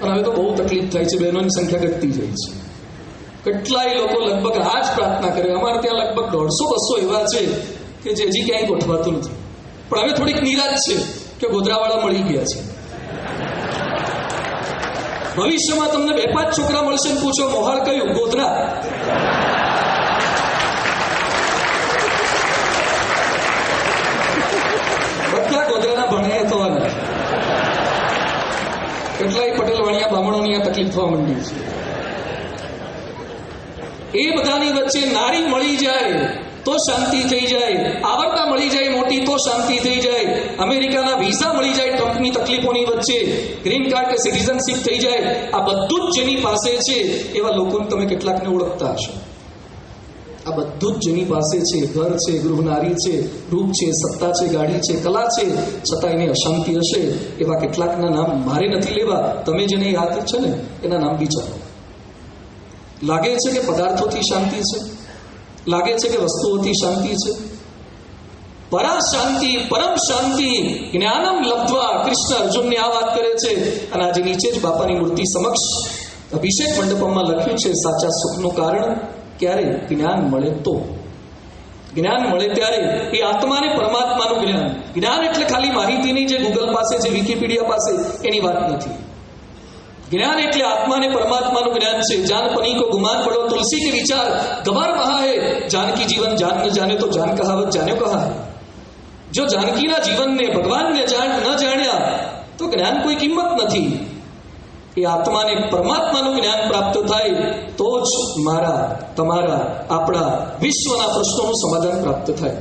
B: અને હવે તો બહુ તકલીફ થાય છે, બહેનોની સંખ્યા ઘટતી જાય છે. કેટલાય લોકો લગભગ આ જ પ્રાર્થના કરે. અમારે ત્યાં લગભગ 150-200 એવા છે કે જે હજી ક્યાંય ગોઠવાતું નથી. પણ હવે થોડીક નિરાશ છે કે ગોધરાવાળા મળી ગયા છે. ભવિષ્યમાં તમને 2-5 છોકરા મળશે ને પૂછો મોહાળ કયું? ગોધરા. બધા ગોધરાના ભણ્યા થવાના. કેટલાય પટેલ વાણિયા બ્રાહ્મણોની આ તકલીફ થવા માંડી છે. એ બધાની વચ્ચે નારી મળી જાય તો શાંતિ થઈ જાય, આવડતા મળી જાય મોટી તો શાંતિ થઈ જાય, અમેરિકાના વિઝા મળી જાય ટ્રમ્પની તકલીફોની વચ્ચે, ગ્રીન કાર્ડ કે સિટીઝનશીપ થઈ જાય. આ બધું જ જેની પાસે છે એવા લોકોને તમે કેટલાકને ઓળખતા હશો. આ બધું જ જેની પાસે છે, ઘર છે, ગૃહનારી છે, રૂપ છે, સત્તા છે, ગાડી છે, કલા છે, છતાં એને અશાંતિ હશે. એવા કેટલાકના નામ મારે નથી લેવા, તમે જેને યાદ છે ને એના નામ વિચારો. લાગે છે કે પદાર્થોથી શાંતિ છે, લાગે છે કે વસ્તુઓથી શાંતિ છે. પરા શાંતિ, પરમ શાંતિ, જ્ઞાનમ લબ્ધ્વા. કૃષ્ણ અર્જુનને આ વાત કરે છે. અને આજે નીચે જ બાપાની મૂર્તિ સમક્ષ અભિષેક મંડપમાં લખ્યું છે, સાચા સુખનું કારણ ક્યારે? જ્ઞાન મળે તો. જ્ઞાન મળે ત્યારે એ આત્માને પરમાત્માનું જ્ઞાન. જ્ઞાન એટલે ખાલી માહિતીની જે ગૂગલ પાસે છે, વિકીપીડિયા પાસે, એની વાત નથી. ज्ञान એટલે આત્માને પરમાત્માનું જ્ઞાન છે. જાન પની કો ગુમાન પડો તુલસી કે વિચાર ગવાર વહા હે, जानकी जीवन जान न जाने तो जान कहावत जाने कहा है. जो जानकीના જીવનને ભગવાનને ન જાણ્યા તો જ્ઞાન કોઈ કિંમત નથી. એ આત્માને પરમાત્માનું જ્ઞાન પ્રાપ્ત થાય તો જ મારા, તમારા, આપણા વિશ્વના પ્રશ્નોનું સમાધાન પ્રાપ્ત થાય.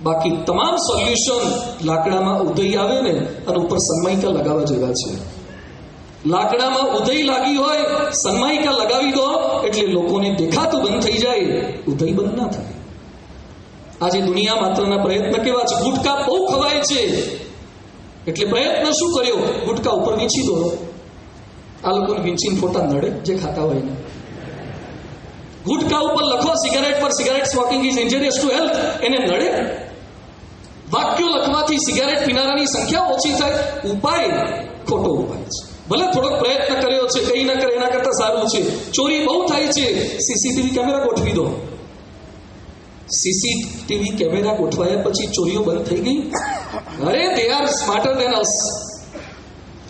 B: બાકી તમામ સોલ્યુશન લાકડામાં ઉદય આવે ને અને ઉપર સન્માયિકા લગાવવા જેવા છે. લાકડામાં ઉદય લાગી હોય, સન્માયિકા લગાવી દો એટલે લોકોને દેખાતું બંધ થઈ જાય, ઉદય બંધ ના થાય. આજે દુનિયા માત્રના પ્રયત્ન કેવા છે? ગુટકા બહુ ખવાય છે એટલે પ્રયત્ન શું કર્યો? ગુટકા ઉપર વીંચી દો. આ લોકોને વીંચીને ફોટા નડે જે ખાતા હોય ને. ગુટકા ઉપર લખો સિગારેટ પર cigarette smoking is ઇન્જરિયસ to health, એને નડે? વાક્યો લખવાથી સિગારેટ પીનારાની સંખ્યા ઓછી થાય? ઉપાય ખોટો ઉપાય છે. ભલે થોડોક પ્રયત્ન કર્યો છે, કઈ ના કરે એના કરતા સારું છે. ચોરી બહુ થાય છે, સીસીટીવી કેમેરા ગોઠવી દો. સીસીટીવી કેમેરા ગોઠવાયા પછી ચોરીઓ બંધ થઈ ગઈ? અરે દે આર સ્માર્ટર દેન અસ.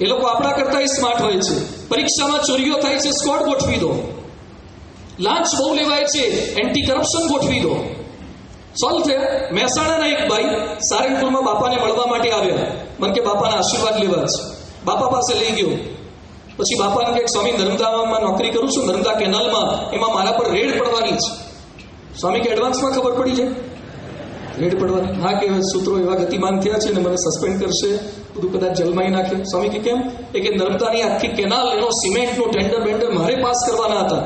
B: એ લોકો આપણા કરતા સ્માર્ટ હોય છે. પરીક્ષામાં ચોરીઓ થાય છે, સ્કોડ ગોઠવી દો. લાંચ બહુ લેવાય છે, એન્ટી કરપ્શન ગોઠવી દો. સોલ્વ થયા. મહેસાણાના એક ભાઈ સારંગપુરમાં બાપાને મળવા માટે આવ્યા. મને કે બાપાના આશીર્વાદ લેવા છે. બાપા પાસે લઈ ગયો. પછી બાપાને કે સ્વામી નર્મદામાં નોકરી કરું છું, નર્મદા કેનાલમાં, એમાં મારા પર રેડ પડવાની છે. સ્વામી કે એડવાન્સમાં ખબર પડી જાય રેડ પડવાની? હા, કે સૂત્રો એવા ગતિમાન થયા છે ને મને સસ્પેન્ડ કરશે, બધું કદાચ જલમાઈ નાખે. સ્વામી કે કેમ? એ કે નર્મદાની આખી કેનાલ, એનો સિમેન્ટનો ટેન્ડર મારે પાસ કરવાના હતા.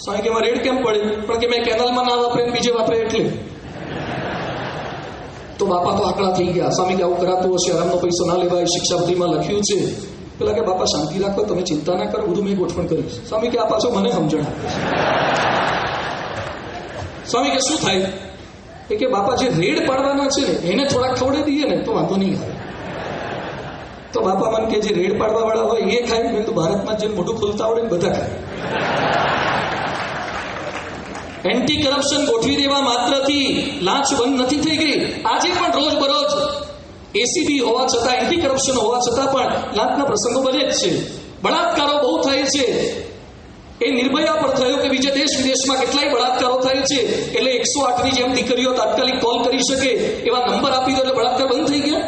B: સ્વામી કે એમાં રેડ કેમ પડે? પણ કે મેં કેનાલમાં ના વાપરે બીજે વાપરે એટલે. તો બાપા તો આકડા થઈ ગયા. સ્વામી કે આવું કરાતું હશે, આરામનો પૈસો ના લેવાય, શિક્ષાપત્રીમાં લખ્યું છે. પેલા કે બાપા શાંતિ રાખો, તમે ચિંતા ના કરો, બધું મેં ગોઠવણ કરીશ. સ્વામી કે આ પાછો મને સમજણ આપે છે. સ્વામી કે શું થાય? એ કે બાપા જે રેડ પાડવાના છે ને એને થોડાક ખવડાવી દઈએ ને તો વાંધો નહીં આવે. તો બાપા મને કે જે રેડ પાડવા વાળા હોય એ ખાય. મેં તો ભારતમાં જે મોઢું ખોલતા આવડે ને બધા ખાય. એન્ટી કરપ્શન ગોઠવી દેવા માત્રથી લાંચ બંધ નથી થઈ ગઈ. આજે પણ રોજ બરોજ એસીબી હોવા છતાં, એન્ટી કરપ્શન હોવા છતાં પણ લાંચના પ્રસંગો બને જ છે. બળાત્કારો બહુ થાય છે. એ નિર્ભયા પર થયો કે બીજા દેશ વિદેશમાં કેટલાય બળાત્કારો થાય છે. એટલે 108ની જેમ દીકરીઓ તાત્કાલિક કોલ કરી શકે એવા નંબર આપી દો એટલે બળાત્કાર બંધ થઈ ગયા.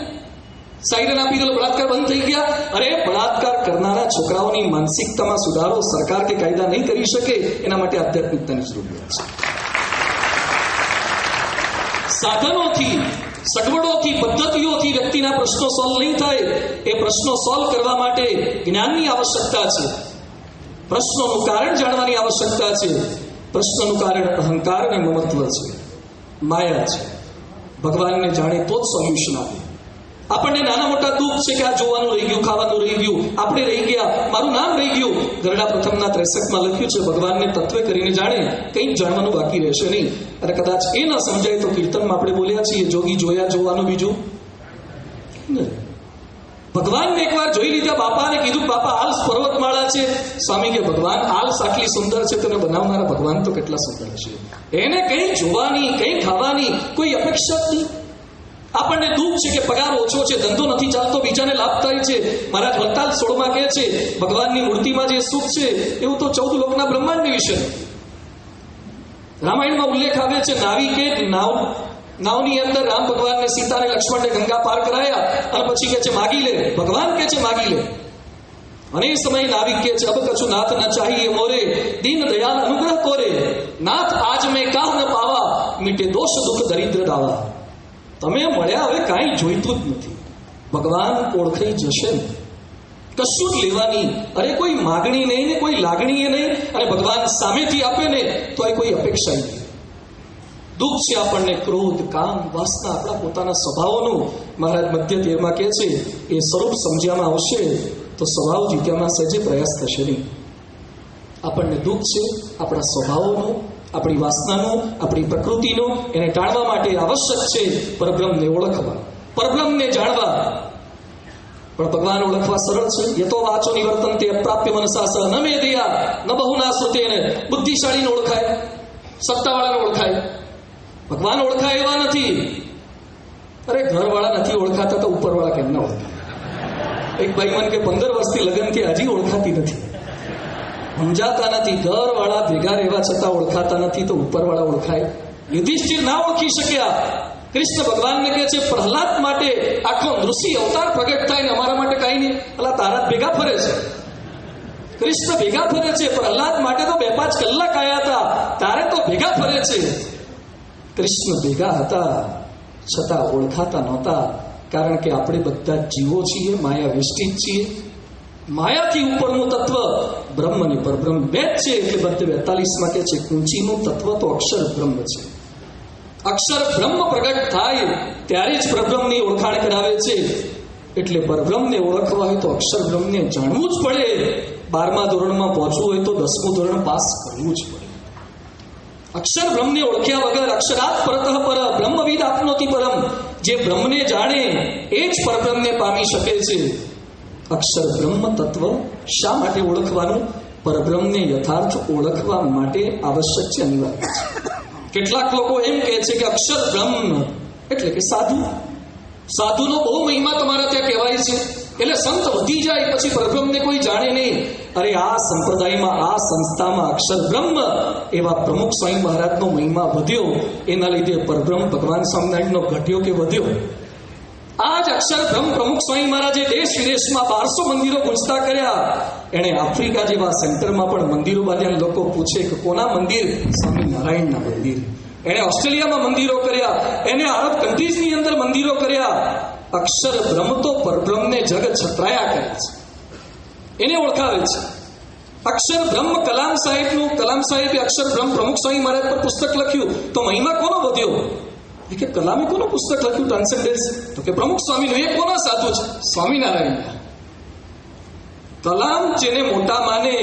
B: સાયરન આપી દો એટલે બળાત્કાર બંધ થઈ ગયા. અરે બળાત્કાર કરનારા છોકરાઓની માનસિકતામાં સુધારો સરકાર કે કાયદા નહીં કરી શકે, એના માટે આધ્યાત્મિકતાની જરૂરિયાત છે. સાધનોથી, સગવડોથી, પદ્ધતિઓથી વ્યક્તિના પ્રશ્નો સોલ્વ નહીં થાય. એ પ્રશ્નો સોલ્વ કરવા માટે જ્ઞાનની આવશ્યકતા છે. પ્રશ્નોનું કારણ જાણવાની આવશ્યકતા છે. પ્રશ્નનું કારણ અહંકાર અને મમત્વ છે, માયા છે. ભગવાનને જાણે તો જ સોલ્યુશન આવે. આપણને નાના મોટા દુઃખ છે કે આ જોવાનું રહી ગયું, ખાવાનું રહી ગયું, આપણે રહી ગયા, મારું નામ રહી ગયું. ગરડા પ્રથમના 63માં લખ્યું છે ભગવાનને તત્વે કરીને જાણે કંઈ જાણવાનું બાકી રહેશે નહીં. અને કદાચ એ ન સમજાય તો કીર્તનમાં આપણે બોલ્યા છીએ, જોગી જોયા જોવાનું બીજું. ભગવાનને એકવાર જોઈ લીધા. બાપાને કીધું બાપા આલ્સ પર્વતમાળા છે. સ્વામી કે ભગવાન આલ્સ આટલી સુંદર છે, તેને બનાવનારા ભગવાન તો કેટલા સુંદર છે. એને કંઈ જોવાની, કંઈ ખાવાની કોઈ અપેક્ષા જ નહીં. આપણને દુઃખ છે કે પગાર ઓછો છે, ધંધો નથી ચાલતો, બીજાને લાભ થાય છે. મહારાજ વક્તાલ 16માં કહે છે ભગવાનની મૂર્તિમાં જે સુખ છે એવું તો 14 લોકના બ્રહ્માંડની વિશે. રામાયણમાં ઉલ્લેખ આવે છે નાવિકે નાવની અંદર રામ ભગવાનને, સીતાને, લક્ષ્મણને ગંગા પાર કરાયા અને પછી કે છે માગી લે. ભગવાન કે છે માગી લે. અને એ સમયે નાવિક કે છે અબ કછું નાથ ન ચાહીએ મોરે, દીન દયાલ અનુગ્રહ કોરે, નાથ આજ મેં કાહ ન પાવા, મીટે દોષ દુઃખ દરિદ્ર દાવા. તમે મળ્યા, હવે કાંઈ જોઈતું જ નથી. ભગવાન ઓળખાઈ જશે ને, કશું જ લેવાની. અરે કોઈ માગણી નહીં ને કોઈ લાગણી નહીં. અને ભગવાન સામેથી આપે ને તો એ કોઈ અપેક્ષા નહીં. દુઃખ છે આપણને ક્રોધ, કામ, વાસના, આપણા પોતાના સ્વભાવોનું. મહારાજ મધ્ય 13માં કહે છે એ સ્વરૂપ સમજ્યામાં આવશે તો સ્વભાવ જીત્યામાં સહેજે પ્રયાસ થશે નહીં. આપણને દુઃખ છે આપણા સ્વભાવોનું, આપણી વાસનાનું, આપણી પ્રકૃતિનું. એને ટાળવા માટે આવશ્યક છે પરબ્રહ્મને ઓળખવા, પરબ્રહ્મને જાણવા. પણ ભગવાન ઓળખવા સરળ છે. યતો વાચો નિવર્તન્તે અપ્રાપ્ય મનસા સહ ન મેદયા ન બહુના શ્રુતેન. બુદ્ધિશાળીને ઓળખાય, સત્તાવાળાને ઓળખાય. ભગવાન ઓળખાય એવા નથી. અરે ઘરવાળા નથી ઓળખાતા તો ઉપરવાળા કેમ ના ઓળખાય? એક ભાઈ મને કે 15 વર્ષથી લગ્ન કે હજી ઓળખાતી નથી, સમજાતા નથી. ઘરવાળા ભેગા રહેવા છતાં ઓળખાતા નથી તો ઉપરવાળા ઓળખાય? યુધિષ્ઠિર ના ઓળખી શક્યા. કૃષ્ણ ભગવાનને કહે છે પ્રહલાદ માટે આખો નૃષિ અવતાર પ્રગટ થાય ને અમારા માટે કઈ નહીં. અલા તારા જ ભેગા ફરે છે, કૃષ્ણ ભેગા ફરે છે. પ્રહલાદ માટે તો 2-5 કલાક આવ્યા હતા, તારે તો ભેગા ફરે છે. કૃષ્ણ ભેગા હતા છતાં ઓળખાતા નહોતા, કારણ કે આપણે બધા જીવો છીએ, માયા વેષ્ટિત છીએ. માયાથી ઉપરનું તત્વ બ્રહ્મ ને પરબ્રહ્મ બે જ છે. એટલે 42માં કહે છે કુંચીનું તત્વ તો અક્ષર બ્રહ્મ છે. અક્ષર બ્રહ્મ પ્રગટ થાય ત્યારે જ પરબ્રહ્મની ઓળખાણ કરાવે છે. એટલે પરબ્રહ્મને ઓળખવા હોય તો અક્ષર બ્રહ્મને જાણવું જ પડે. 12મા ધોરણમાં પહોંચવું હોય તો 10મું ધોરણ પાસ કરવું જ પડે. અક્ષર બ્રહ્મને ઓળખ્યા વગર અક્ષરાત પરતઃ પર બ્રહ્મવિદ આપનોતિ પરમ, જે બ્રહ્મને જાણે એ જ પરબ્રહ્મને પામી શકે છે. અક્ષર બ્રહ્મ તત્વ શા માટે ઓળખવાનું? પરબ્રહ્મને યથાર્થ ઓળખવા માટે આવશ્યક છે, અનિવાર્ય છે. કેટલાક લોકો એમ કહે છે કે અક્ષર બ્રહ્મ એટલે કે સાધુ. સાધુનો બહુ મહિમા તમારા ત્યાં કહેવાય છે, એટલે સંત વધી જાય પછી પરબ્રહ્મને કોઈ જાણે નહીં. અરે આ સંપ્રદાયમાં, આ સંસ્થામાં અક્ષર બ્રહ્મ એવા પ્રમુખ સ્વામી મહારાજનો મહિમા વધ્યો, એના લીધે પરબ્રહ્મ ભગવાન સ્વામિનારાયણનો ઘટ્યો કે વધ્યો? આ જ અક્ષર બ્રહ્મ પ્રમુખ સ્વામી મહારાજે દેશ વિદેશમાં 1200 મંદિરો ગુંજતા કર્યા. એણે આફ્રિકા જેવા સેન્ટરમાં પણ મંદિરો બાંધ્યા. લોકો પૂછે કે કોના મંદિર? સ્વામિનારાયણના મંદિર. એણે ઓસ્ટ્રેલિયામાં મંદિરો કર્યા, એને આરબ કન્ટ્રીઝની અંદર મંદિરો કર્યા. અક્ષર બ્રહ્મ તો પરબ્રહ્મને જગત છત્રાયા કરે છે, એને ઓળખાવે છે. અક્ષર બ્રહ્મ કલામ સાહેબે અક્ષર બ્રહ્મ પ્રમુખ સ્વામી મહારાજ પર પુસ્તક લખ્યું તો મહિમા કોનો વધ્યો? કે કલામે કોનું પુસ્તક લખ્યું ટ્રાન્સેન્ડન્સ? તો કે પ્રમુખ સ્વામીનું. એ કોના સાધુ છે? સ્વામિનારાયણ. કલામ જેને મોટા માને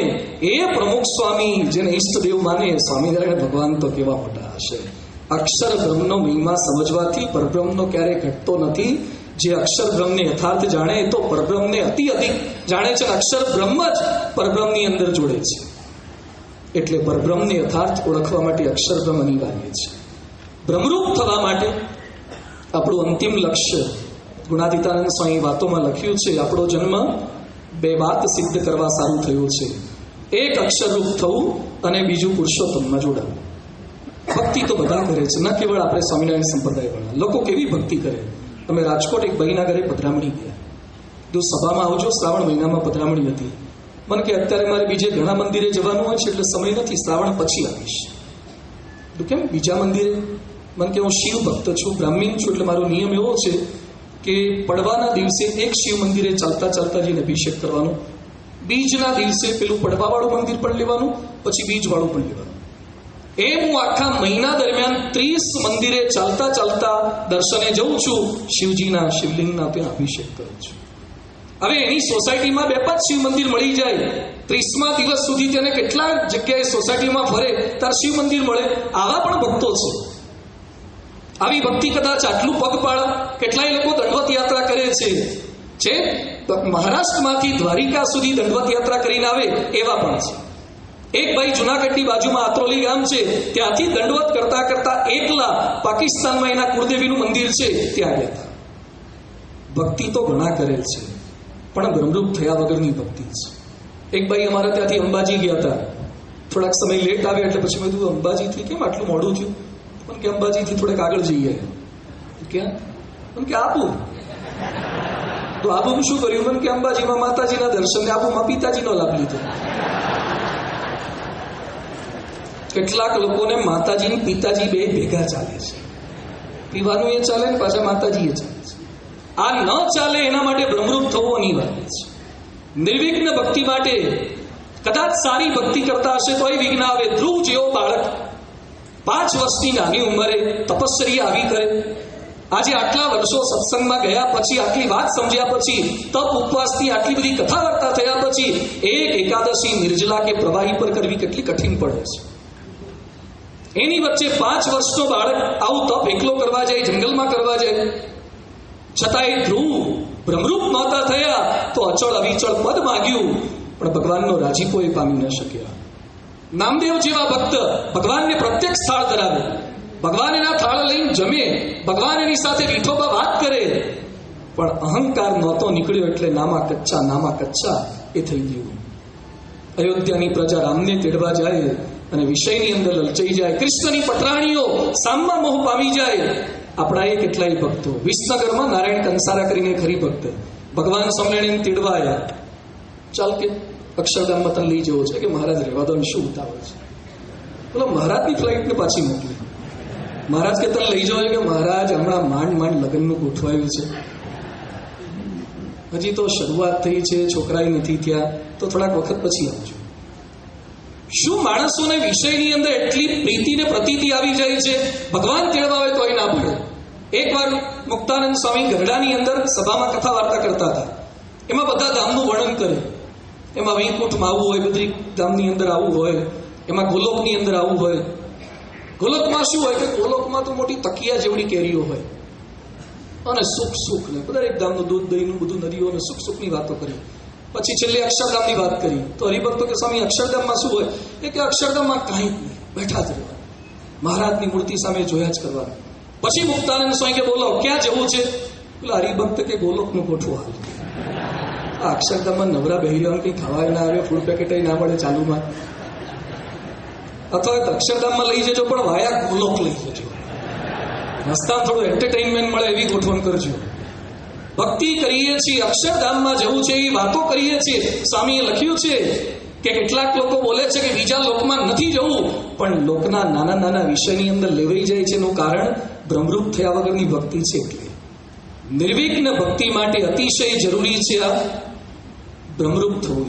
B: એ પ્રમુખ સ્વામી, જેને ઈષ્ટદેવ માને સ્વામિનારાયણ ભગવાન તો કેવા મોટા હશે. અક્ષર બ્રહ્મનો મહિમા સમજવાથી પરબ્રહ્મનો ક્યારેય ઘટતો નથી. જે અક્ષર બ્રહ્મને યથાર્થ જાણે તો પરબ્રહ્મને અતિ અધિક જાણે છે. અક્ષર બ્રહ્મ જ પરબ્રહ્મની અંદર જોડે છે. એટલે પરબ્રહ્મને યથાર્થ ઓળખવા માટે અક્ષર બ્રહ્મ અનિવાર્ય છે. બ્રહ્મરૂપ થવા માટે આપણું અંતિમ લક્ષ્ય ગુણાતીતાનંદ સ્વામી વાતોમાં લખ્યું છે, આપણો જન્મ 2 વાત સિદ્ધ કરવા સારું થયું છે. એક અક્ષરરૂપ થવું અને બીજું પુરુષોત્તમમાં જોડાવું. ભક્તિ તો બધા કરે છે, ન કેવળ આપણે સ્વામિનારાયણ સંપ્રદાયવાળા. લોકો કેવી ભક્તિ કરે? અમે રાજકોટ એક ભાઈના ઘરે પધરામણી ગયા. જો સભામાં આવજો, શ્રાવણ મહિનામાં પધરામણી હતી. મને કે અત્યારે મારે બીજે ઘણા મંદિરે જવાનું હોય છે એટલે સમય નથી, શ્રાવણ પછી આવીશ. તો કેમ બીજા મંદિરે? મને કે હું શિવ ભક્ત છું, બ્રાહ્મણ છું, એટલે મારો નિયમ એવો છે કે પડવાના દિવસે એક શિવ મંદિરે ચાલતા જઈને અભિષેક કરવાનો, બીજના દિવસે પેલું પડવાવાળું મંદિર પણ લેવાનું, પછી બીજવાળું પણ લેવાનું. એમ હું આખા મહિના દરમિયાન 30 મંદિરે ચાલતા દર્શને જઉં છું, શિવજીના શિવલિંગના ત્યાં અભિષેક કરું છું. હવે એની સોસાયટીમાં 2-5 શિવ મંદિર મળી જાય, 30મા દિવસ સુધી તેને કેટલા જગ્યાએ સોસાયટીમાં ફરે તાર શિવ મંદિર મળે. આવા પણ ભક્તો છે. આવી ભક્તિ કદાચ આટલું પગપાળા કેટલાય લોકો દંડવત યાત્રા કરે છે. મહારાષ્ટ્રમાંથી દ્વારિકા સુધી દંડવત યાત્રા કરીને આવે એવા પણ છે. એક ભાઈ જુનાગઢની બાજુમાં આત્રોલી ગામ છે, ત્યાંથી દંડવત કરતા એકલા પાકિસ્તાનમાં એના કુળદેવીનું મંદિર છે ત્યાં ગયા હતા. ભક્તિ તો ઘણા કરે છે, પણ બ્રહ્મરૂપ થયા વગરની ભક્તિ છે. એક ભાઈ અમારા ત્યાંથી અંબાજી ગયા હતા, થોડાક સમય લેટ આવે એટલે પછી મેં કીધું અંબાજીથી કેમ આટલું મોડું થયું? પણ કે અંબાજીથી થોડેક આગળ જઈએ. ક્યાં? પણ કે આબુ. તો આબુમાં શું કર્યું? મને કે અંબાજીમાં માતાજીના દર્શન, આબુમાં પિતાજીનો લાભ લીધો. કેટલાક લોકોને માતાજી પિતાજી બે ભેગા ચાલે છે. પીવાનું એ ચાલે ને પાછા માતાજી એ ચાલે છે. આ ન ચાલે એના માટે બ્રહ્મરૂપ થવું અનિવાર્ય છે. નિર્વિઘ્ન ભક્તિ માટે કદાચ સારી ભક્તિ કરતા હશે તો વિઘ્ન આવે. ધ્રુવ જેવો બાળક 5 વર્ષની નાની ઉંમરે તપસ્યા આવી કરે. આજે આટલા વર્ષો સત્સંગમાં ગયા પછી, આટલી વાત સમજ્યા પછી, તપ ઉપવાસથી આટલી બધી કથા વાર્તા થયા પછી એક એકાદશી નિર્જલા કે પ્રવાહી પર કરવી કેટલી કઠિન પડે છે. એની વચ્ચે 5 વર્ષનો બાળક આવું તપ એકલો કરવા જાય, જંગલમાં કરવા જાય, છતાં એ ધ્રુવ બ્રહ્મરૂપ નહોતા થયા તો અચળ અવિચળ પદ માગ્યું, પણ ભગવાનનો રાજીપો એ પામી ન શક્યા. નામદેવ જેવા ભક્ત ભગવાનને પ્રત્યક્ષ સ્થાળ ધરાવે. ભગવાન એના થાળ લઈને જમે, ભગવાન એની સાથે વિઠોબા વાત કરે, પણ અહંકાર નહોતો નીકળ્યો એટલે નામા કચ્છા એ થઈ ગયું. અયોધ્યાની પ્રજા રામને તેડવા જાય અને વિષયની અંદર લલચાઈ જાય, કૃષ્ણની પટરાણીઓ સામમાં મોહ પામી જાય. આપણા એ કેટલાય ભક્તો, વિસનગરમાં નારાયણ કંસારા કરીને ખરી ભક્ત, ભગવાન સ્વામિનારાયણ તેડવા આવ્યા. ચાલ કે અક્ષરધામમાં તને લઈ જવો છે કે મહારાજ રહેવા દો, શું ઉતાવળ છે? બોલો મહારાજની ફ્લાઇટને પાછી મોકલી. મહારાજ કે તને લઈ જાઓ કે મહારાજ હમણાં માંડ લગ્નનું ગોઠવાયું છે, હજી તો શરૂઆત થઈ છે, છોકરાએ નથી થયા, તો થોડાક વખત પછી આવજો. શું માણસોને વિષયની અંદર એટલી પ્રીતિ ને પ્રતીતિ આવી જાય છે, ભગવાન તેડવા આવે તો એ ના પડે. એકવાર મુક્તાનંદ સ્વામી ગરડાની અંદર સભામાં કથા વાર્તા કરતા હતા. એમાં બધા ધામનું વર્ણન કરે. એમાં વૈકુંઠમાં આવું હોય, બદ્રી ધામની અંદર આવું હોય, એમાં ગોલોકની અંદર આવું હોય. ગોલોકમાં શું હોય કે ગોલોકમાં તો મોટી તકિયા જેવડી કેરીઓ હોય અને સુખ ને બધા એક ધામનું દૂધ દહીંનું બધું નદીઓ અને સુખની વાતો કરી. પછી છેલ્લે અક્ષરધામની વાત કરી તો હરિભક્તો કે સ્વામી અક્ષરધામમાં શું હોય? એ કે અક્ષરધામમાં કાંઈ જ નહીં, બેઠા જ રહેવા, મહારાજની મૂર્તિ સામે જોયા જ કરવાનું. પછી મુક્તાનંદ સ્વામી કે બોલો ક્યાં જવું છે? પેલા હરિભક્ત કે ગોલોકનું ગોઠવું હાલ. આ અક્ષરધામમાં નવરા બેહી રહેવાનું કંઈ ખાવા ના આવે, ફૂડ પેકેટ ના મળે ચાલુમાં, અથવા અક્ષરધામમાં લઈ જજો પણ વાયા ગોલોક લઈ જજો, રસ્તામાં થોડું એન્ટરટેનમેન્ટ મળે એવી ગોઠવણ કરજો. ભક્તિ કરીએ છીએ, અક્ષરધામમાં જવું છે એ વાતો કરીએ છીએ. સ્વામીએ લખ્યું છે કે કેટલાક લોકો બોલે છે કે બીજા લોકમાં નથી જવું, પણ લોકના નાના વિષયની અંદર લેવાઈ જાય છે. એનું કારણ ભ્રમરૂપ થયા વગરની ભક્તિ છે. એટલે નિર્વિઘ્ન ભક્તિ માટે અતિશય જરૂરી છે આ ભ્રમરૂપ થવું.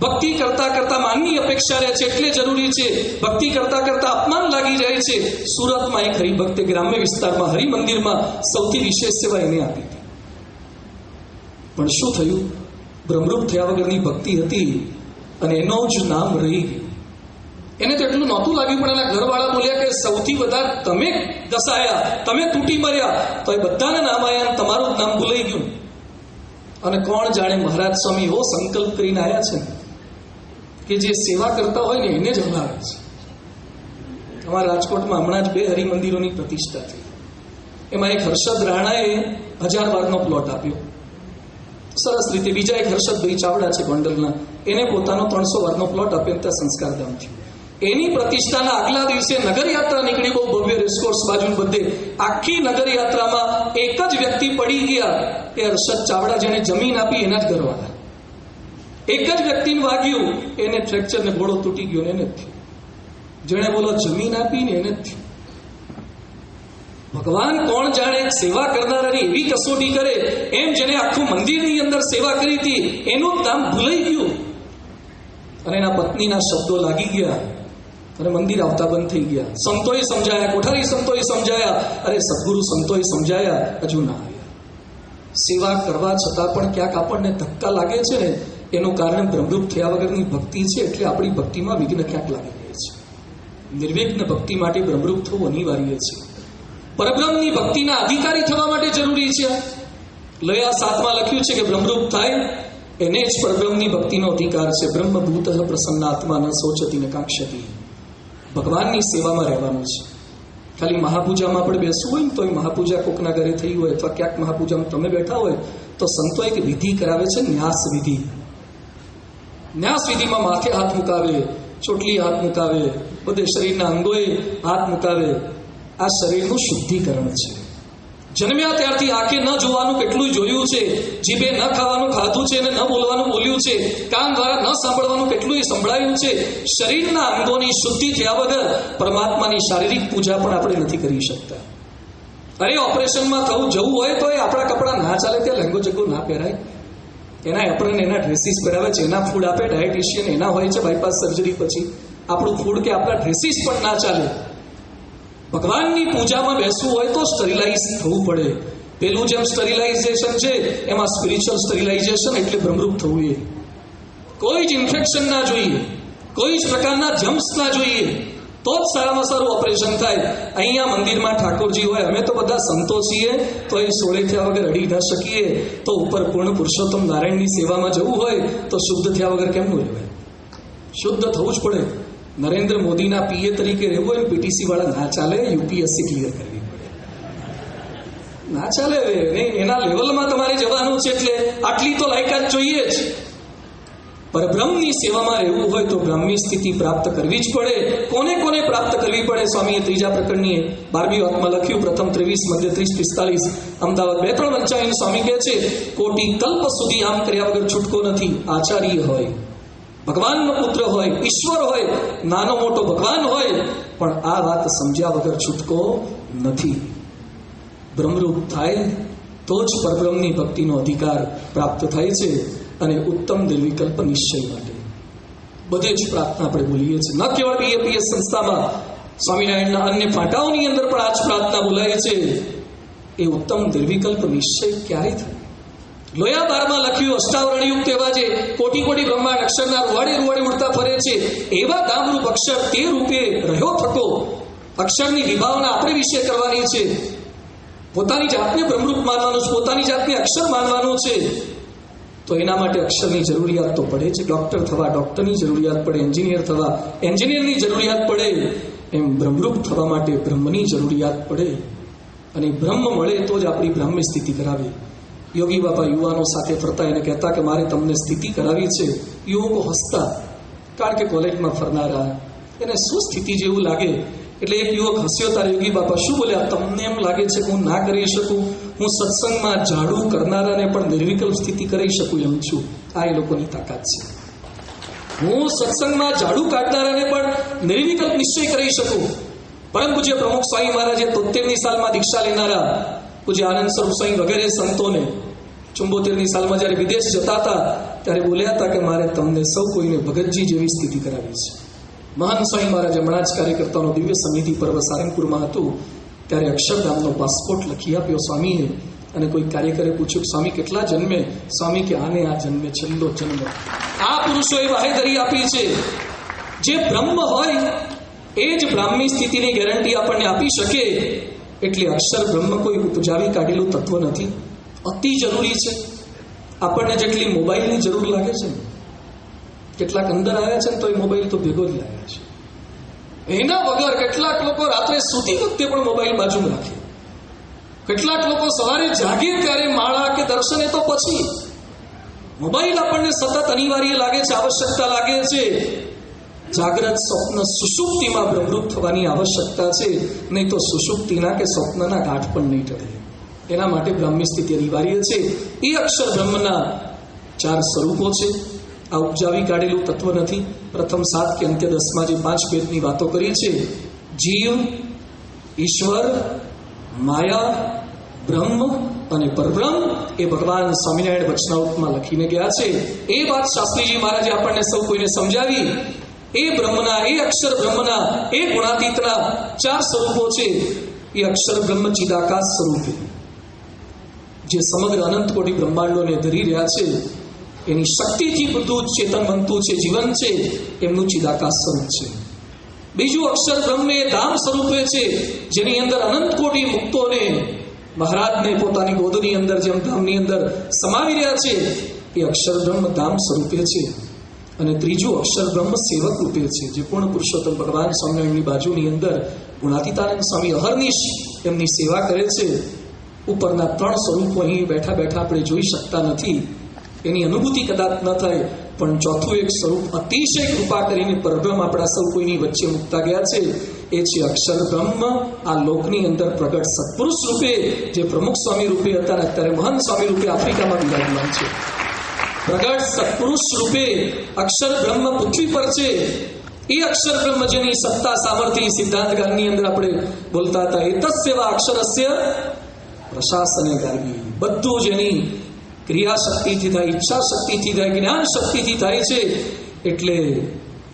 B: ભક્તિ કરતા માનની અપેક્ષા રહે છે એટલે જરૂરી છે. ભક્તિ કરતા અપમાન લાગી જાય છે. સુરતમાં એક હરિભક્તે ગ્રામ્ય વિસ્તારમાં હરિમંદિરમાં સૌથી વિશેષ સેવા એને આપી હતી. પણ શું થયું? ભ્રમરૂપ થયા વગરની ભક્તિ હતી અને એનો જ નામ રહી ગયું. એને તો એટલું નહોતું લાગ્યું, પણ એના ઘરવાળા બોલ્યા કે સૌથી વધારે તમે દસાયા, તમે તૂટી મર્યા, તો એ બધાના નામ આવ્યા, તમારું જ નામ ભૂલાઈ ગયું. અને કોણ જાણે મહારાજ સ્વામી એવો સંકલ્પ કરીને આવ્યા છે કે જે સેવા કરતા હોય ને એને જ હલાવે છે. અમારા રાજકોટમાં હમણાં જ 2 હરિમંદિરોની પ્રતિષ્ઠા થઈ. એમાં એક હર્ષદ રાણાએ 1000 વારનો પ્લોટ આપ્યો સરસ રીતે. બીજા એક હર્ષદભાઈ ચાવડા છે ગોંડલના, એને પોતાનો 300 વારનો પ્લોટ આપ્યો, ત્યાં સંસ્કારધામ થયું. એની પ્રતિષ્ઠાના આગલા દિવસે નગરયાત્રા નીકળી, બહુ ભવ્ય રેસકોર્સ બાજુ બધે. આખી નગરયાત્રામાં એક જ વ્યક્તિ પડી ગયા કે હર્ષદ ચાવડા જેને જમીન આપી એના જ ઘરવાળા. એક જ વ્યક્તિને વાગ્યું, એને ફ્રેક્ચર ને ઘોડો તૂટી ગયો, એને જ થયું. જેણે બોલો જમીન આપી ને એને જ થયું. ભગવાન કોણ જાણે સેવા કરનારાની એવી કસોટી કરે, એમ જેને આખું મંદિરની અંદર સેવા કરી હતી એનું નામ ભૂલાઈ ગયું અને એના પત્નીના શબ્દો લાગી ગયા અને મંદિર આવતા બંધ થઈ ગયા. સંતોએ સમજાયા, કોઠારી સંતોએ સમજાયા, અરે સદગુરુ સંતોએ સમજાયા, હજુ ના આવ્યા. સેવા કરવા છતાં પણ ક્યાંક આપણને ધક્કા લાગે છે ને, એનું કારણ ભ્રમરૂપ થયા વગરની ભક્તિ છે. એટલે આપણી ભક્તિમાં વિઘ્ન ક્યાંક લાગી ગઈ છે. નિર્વિઘ્ન ભક્તિ માટે ભ્રમરૂપ થવું અનિવાર્ય છે. પરબ્રહ્મની ભક્તિના અધિકારી થવા માટે જરૂરી છે. લયા 7માં લખ્યું છે કે ભ્રમરૂપ થાય એને જ પરબ્રહ્મની ભક્તિનો અધિકાર છે. બ્રહ્મભૂત પ્રસન્નાત્મા ન સોચતી ન કાંક્ષતી. ભગવાનની સેવામાં રહેવાનું છે. ખાલી મહાપૂજામાં પણ બેસવું હોય ને તો એ મહાપૂજા કોકના ઘરે થઈ હોય અથવા ક્યાંક મહાપૂજામાં તમે બેઠા હોય તો સંતો એક વિધિ કરાવે છે, ન્યાસ વિધિ. ન્યાસ વિધિમાં માથે હાથ મુકાવે, ચોટલી હાથ મુકાવે, બધે શરીરના અંગોએ હાથ મુકાવે. આ શરીરનું શુદ્ધિકરણ છે. જન્મ્યા ત્યારથી આંખે ન જોવાનું કેટલું જોયું છે, જીભે ન ખાવાનું ખાધું છે અને ન બોલવાનું બોલ્યું છે, કાન દ્વારા ન સાંભળવાનું કેટલું સંભળાયું છે. શરીરના અંગોની શુદ્ધિ થયા વગર પરમાત્માની શારીરિક પૂજા પણ આપણે નથી કરી શકતા. અરે ઓપરેશનમાં જવું હોય તો એ આપણા કપડાં ના ચાલે, ત્યાં લેંગો જગ્ગો ના પહેરાય. એના એપ્રન, એના ડ્રેસીસ પહેરાવે છે, એના ફૂડ આપે ડાયટિશિયન, એના હોય છે બાયપાસ સર્જરી પછી. આપણું ફૂડ કે આપણા ડ્રેસીસ પણ ના ચાલે. ભગવાનની પૂજામાં બેસવું હોય તો સ્ટરીલાઇઝ થવું પડે. પેલું જેમ સ્ટરીલાઇઝેશન છે એમાં સ્પિરિચ્યુઅલ સ્ટરીલાઇઝેશન એટલે ભ્રમરૂપ થવું. એ કોઈ જ ઇન્ફેક્શન ના જોઈએ, કોઈ જ પ્રકારના જમ્સ ના જોઈએ, તો જ સારામાં સારું ઓપરેશન થાય. અહીંયા મંદિરમાં ઠાકોરજી હોય, અમે તો બધા સંતો છીએ, તો એ સોળે થયા વગર અડી ન શકીએ. તો ઉપર પૂર્ણ પુરુષોત્તમ નારાયણની સેવામાં જવું હોય તો શુદ્ધ થયા વગર કેમનું રહેવાય? શુદ્ધ થવું જ પડે. નરેન્દ્ર મોદીના પીએ તરીકે રહેવું હોય ને પીટીસી વાળા ના ચાલે, યુપીએસસી ક્લિયર કરવી પડે. ના ચાલે નહીં, એના લેવલમાં તમારે જવાનું છે એટલે આટલી તો લાયકાત જોઈએ જ. પરબ્રહ્મની સેવામાં રહેવું હોય તો બ્રહ્મની સ્થિતિ પ્રાપ્ત કરવી જ પડે. કોને કોને પ્રાપ્ત કરવી પડે? સ્વામીએ 3જા પ્રકરણની 12મી વાતમાં લખ્યું, પ્રથમ 23, મધ્ય 30-45, અમદાવાદ 2-3 વંચાઈને સ્વામી કહે છે, કોટી કલ્પ સુધી આમ કર્યા વગર છૂટકો નથી. આચાર્ય હોય, ભગવાનનો પુત્ર હોય, ઈશ્વર હોય, નાનો મોટો ભગવાન હોય, પણ આ વાત સમજ્યા વગર છૂટકો નથી. બ્રહ્મરૂપ થાય તો જ પરબ્રહ્મની ભક્તિનો અધિકાર પ્રાપ્ત થાય છે. અને ઉત્તમ નિર્વિકલ્પ નિશ્ચય માટે બધે જ પ્રાર્થના આપણે બોલીએ છીએ. ન કેવળ બીએપીએસ સંસ્થામાં, સ્વામિનારાયણના અન્ય ફાંટાઓની અંદર પણ આ જ પ્રાર્થના બોલાય છે. એ ઉત્તમ નિર્વિકલ્પ નિશ્ચય ક્યારે થાય? લોયા 12માં લખ્યું, અષ્ટાવરણયુક્ત એવા જે કોટી કોટી બ્રહ્માંડ અક્ષરના રૂવાડે રૂવાડે ઉડતા ફરે છે, એવા કામરૂપ અક્ષર તે રૂપે રહ્યો થકો. અક્ષરની વિભાવના આપણે વિશે કરવાની છે. પોતાની જાતને બ્રહ્મરૂપ માનવાનું છે, પોતાની જાતને અક્ષર માનવાનું છે. તો એના માટે અક્ષરની જરૂરિયાત તો પડે છે. ડૉક્ટર થવા ડૉક્ટરની જરૂરિયાત પડે, એન્જિનિયર થવા એન્જિનિયરની જરૂરિયાત પડે. એમ બ્રહ્મરૂપ થવા માટે બ્રહ્મની જરૂરિયાત પડે. અને બ્રહ્મ મળે તો જ આપણી બ્રાહ્મ્ય સ્થિતિ કરાવે. યોગી બાપા યુવાનો સાથે ફરતા એને કહેતા કે મારે તમને સ્થિતિ કરાવી છે. યુવકો હસતા, કારણ કે કોલેજમાં ફરનારા એને શું સ્થિતિ જેવું લાગે. એટલે એક યુવક હસ્યો, તારે યોગી બાપા શું બોલ્યા, તમને એમ લાગે છે કે હું ના કરી શકું? હું સત્સંગમાં ઝાડુ કરનારાને પણ નિર્વિકલ્પ સ્થિતિ કરી શકું એમ છું. આ એ લોકોની તાકાત છે. હું સત્સંગમાં ઝાડુ કાઢનારાને પણ નિર્વિકલ્પ નિશ્ચય કરી શકું. પરમ પૂજ્ય પ્રમુખ સ્વામી મહારાજે 73ની સાલમાં દીક્ષા લેનારા પૂજ્ય આનંદ સ્વરૂપ સ્વામી વગેરે સંતોને 74ની સાલમાં જ્યારે વિદેશ જતા હતા ત્યારે બોલ્યા હતા કે મારે તમને સૌ કોઈને ભગતજી જેવી સ્થિતિ કરાવી છે. મહાન સ્વામી મહારાજ હમણાં જ કાર્યકર્તાનો દિવ્ય સમિતિ પર્વ સારંગપુરમાં હતું ત્યારે અક્ષરધામનો પાસપોર્ટ લખી આપ્યો સ્વામીએ. અને કોઈ કાર્યકરે પૂછ્યું, સ્વામી કેટલા જન્મે? સ્વામી કે આને આ જન્મે છેલ્લો જન્મ. આ પુરુષોએ બાહેધરી આપી છે. જે બ્રહ્મ હોય એ જ બ્રાહ્મી સ્થિતિની ગેરંટી આપણને આપી શકે. એટલે અક્ષર બ્રહ્મ કોઈ ઉપજાવી કાઢેલું તત્વ નથી, અતિ જરૂરી છે. આપણને જેટલી મોબાઈલની જરૂર લાગે છે, કેટલાક અંદર આવ્યા છે ને તો એ મોબાઈલ તો ભેગો જ લાવ્યા છે. એના વગર કેટલાક લોકો રાત્રે સૂતી વખતે પણ મોબાઈલ બાજુમાં રાખે. કેટલાક લોકો સવારે જાગે ત્યારે માળા કે દર્શને તો પછી મોબાઈલ આપણને સતત અનિવાર્ય લાગે છે, આવશ્યકતા લાગે છે. જાગ્રત સ્વપ્ન સુષુપ્તિમાં બ્રહ્મરૂપ થવાની આવશ્યકતા છે, નહીં તો સુષુપ્તિના કે સ્વપ્નના ગાંઠ પણ નહીં ટળે. એના માટે બ્રાહ્મી સ્થિતિ અનિવાર્ય છે. એ અક્ષર બ્રહ્મના 4 સ્વરૂપો છે. આ ઉપજાવી કાઢેલું તત્વ નથી. પ્રથમ 7 કે અંત્ય 10માં જે 5 ભેદની વાતો કરી છે, જીવ, ઈશ્વર, માયા, બ્રહ્મ અને પરબ્રહ્મ, એ ભગવાન સ્વામિનારાયણ વચનામૃતમાં લખીને ગયા છે. એ વાત શાસ્ત્રીજી મહારાજે આપણને સૌ કોઈને સમજાવી. એ બ્રહ્મના, એ અક્ષર બ્રહ્મના, એ ગુણાતીતના 4 સ્વરૂપો છે. એ અક્ષર બ્રહ્મ ચિદાકાશ સ્વરૂપે જે સમગ્ર અનંત કોટી બ્રહ્માંડોને ધરી રહ્યા છે, એની શક્તિથી બધું ચેતન બનતું છે, જીવન છે, એમનું ચિદાકાશ સ્વરૂપ છે. બીજું અક્ષર બ્રહ્મ એ ધામ સ્વરૂપે છે, જેની અંદર અનંત કોટી મુક્તોને મહારાજને પોતાની ગોદની અંદર જેમ ધામની અંદર સમાવી રહ્યા છે, એ અક્ષર બ્રહ્મ ધામ સ્વરૂપે છે. અને ત્રીજું અક્ષર બ્રહ્મ સેવક રૂપે છે, જે પૂર્ણ પુરુષોત્તમ ભગવાન સ્વામિનારાયણની બાજુની અંદર ગુણાતીતાનંદ સ્વામી અહર્નિશ એમની સેવા કરે છે. ઉપરના 3 સ્વરૂપો અહીં બેઠા બેઠા આપણે જોઈ શકતા નથી, એની અનુભૂતિ કદાચ ન થાય, પણ ચોથું એક સ્વરૂપ અતિશય કૃપા કરીને પરબ્રહ્મ આપણા સૌ કોઈની વચ્ચે મૂકતા ગયા છે. એ છે અક્ષર બ્રહ્મ, આ લોકની અંદર પ્રગટ સત્પુરુષ રૂપે, જે પ્રમુખ સ્વામી રૂપે હતા અને અત્યારે મહાન સ્વામી રૂપે આફ્રિકામાં બિરાજમાન છે. પ્રગટ સત્પુરુષ રૂપે અક્ષર બ્રહ્મ પૃથ્વી પર છે. એ અક્ષર બ્રહ્મ જેની સત્તા સામર્થ્ય સિદ્ધાંત જ્ઞાનની અંદર આપણે બોલતા હતા, એતસ્યવા અક્ષરસ્ય પ્રશાસને ગાર્ગી, બધું જેની ક્રિયા શક્તિથી થાય, ઈચ્છા શક્તિથી થાય, જ્ઞાન શક્તિથી થાય છે. એટલે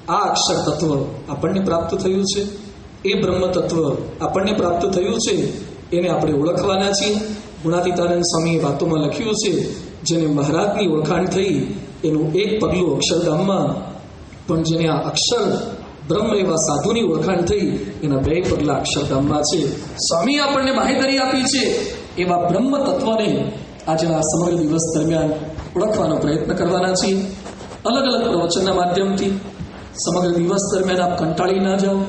B: આ અક્ષર તત્વ આપણને પ્રાપ્ત થયું છે, એ બ્રહ્મ તત્વ આપણને પ્રાપ્ત થયું છે. એને આપણે ઓળખવાના છીએ. ગુણાતીતાનંદ સ્વામીએ વાતોમાં લખ્યું છે, જેને મહારાજની ઓળખાણ થઈ એનું એક પગલું અક્ષરધામમાં, પણ જેને આ અક્ષર બ્રહ્મ એવા સાધુની ઓળખાણ થઈ એના 2 પગલા અક્ષરધામમાં છે. સ્વામી આપણને બાહેધરી આપી છે એવા બ્રહ્મ તત્વને આજે આ સમગ્ર દિવસ દરમિયાન ઓળખવાનો પ્રયત્ન કરવાના છીએ. અલગ અલગ પ્રવચનના માધ્યમથી સમગ્ર દિવસ દરમિયાન આપ કંટાળી ના જાઓ.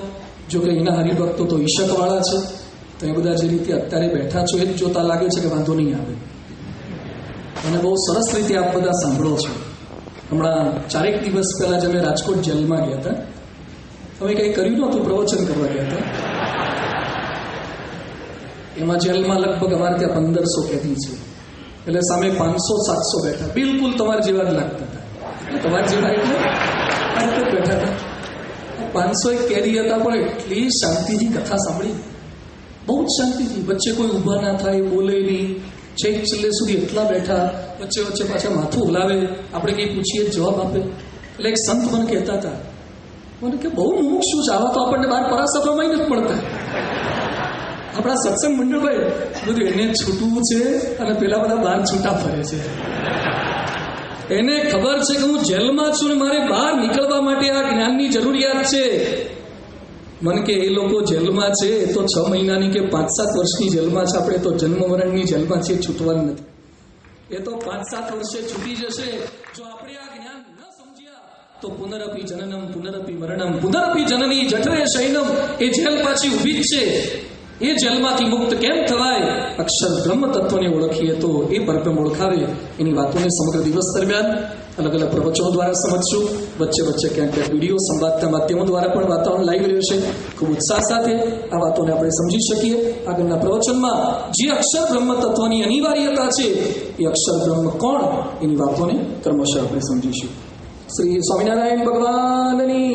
B: જો કે એના હરિભક્તો તો ઈશકવાળા છે, તો એ બધા જે રીતે અત્યારે બેઠા છો એ જ જોતા લાગે છે કે વાંધો નહીં આવે. અને બહુ સરસ રીતે આપ બધા સાંભળો છો. હમણાં 4 દિવસ પહેલાં જ અમે રાજકોટ જેલમાં ગયા હતા. હવે કંઈ કર્યું નહોતું, પ્રવચન કરવા ગયા હતા. એમાં જેલમાં લગભગ અમારે ત્યાં 1500 કેદી છે, એટલે સામે 500-700 બેઠા, બિલકુલ તમારા જેવા જ લાગતા હતા. તમારા જેવા એટલે આ રીતે બેઠા હતા. 501 કેદી હતા, પણ એટલી શાંતિથી કથા સાંભળી, બહુ જ શાંતિથી. વચ્ચે કોઈ ઊભા ના થાય, બોલે નહીં, છેક છેલ્લે સુધી એટલા બેઠા. વચ્ચે વચ્ચે પાછા માથું હલાવે, આપણે કંઈ પૂછીએ જવાબ આપે. એટલે એક સંત મને કહેતા હતા, મને કે બહુ મુમુક્ષુ છે, આવા તો આપણને બહાર પરાસભામાં નથી મળતા. આપણા સત્સંગ મંડળ ભાઈ બધું એને છૂટવું છે, અને પેલા બધા બહાર છૂટા ફરે છે. એને ખબર છે કે હું જેલમાં છું ને મારે બહાર નીકળવા માટે આ જ્ઞાનની જરૂરિયાત છે. મને કે એ લોકો જેલમાં છે એ તો 6 મહિનાની કે 5-7 વર્ષની જેલમાં છે, આપણે તો જન્મ મરણની જેલમાં છે, છૂટવાનું નથી. એ તો 5-7 વર્ષે છૂટી જશે. જો આપણે આ જ્ઞાન ન સમજ્યા તો પુનરપી જનનમ પુનરપી મરણમ પુનરપી જનની જઠરે શયનમ, એ જેલ પાછી ઊભી જ છે. એ જેલમાંથી મુક્ત કેમ થવાય? અક્ષર બ્રહ્મ તત્વને ઓળખીએ તો એ પરબ્રહ્મ ઓળખાવે. એની વાતોને સમગ્ર દિવસ દરમિયાન અલગ અલગ પ્રવચનો દ્વારા સમજશું. વચ્ચે વચ્ચે ક્યાંક ક્યાંક વિડીયો સંવાદના માધ્યમો દ્વારા પણ વાતાવરણ લાવી રહ્યું છે. ખૂબ ઉત્સાહ સાથે આ વાતોને આપણે સમજી શકીએ. આગળના પ્રવચનમાં જે અક્ષર બ્રહ્મ તત્વની અનિવાર્યતા છે, એ અક્ષર બ્રહ્મ કોણ, એની વાતોને ક્રમશઃ આપણે સમજીશું. શ્રી સ્વામિનારાયણ ભગવાનની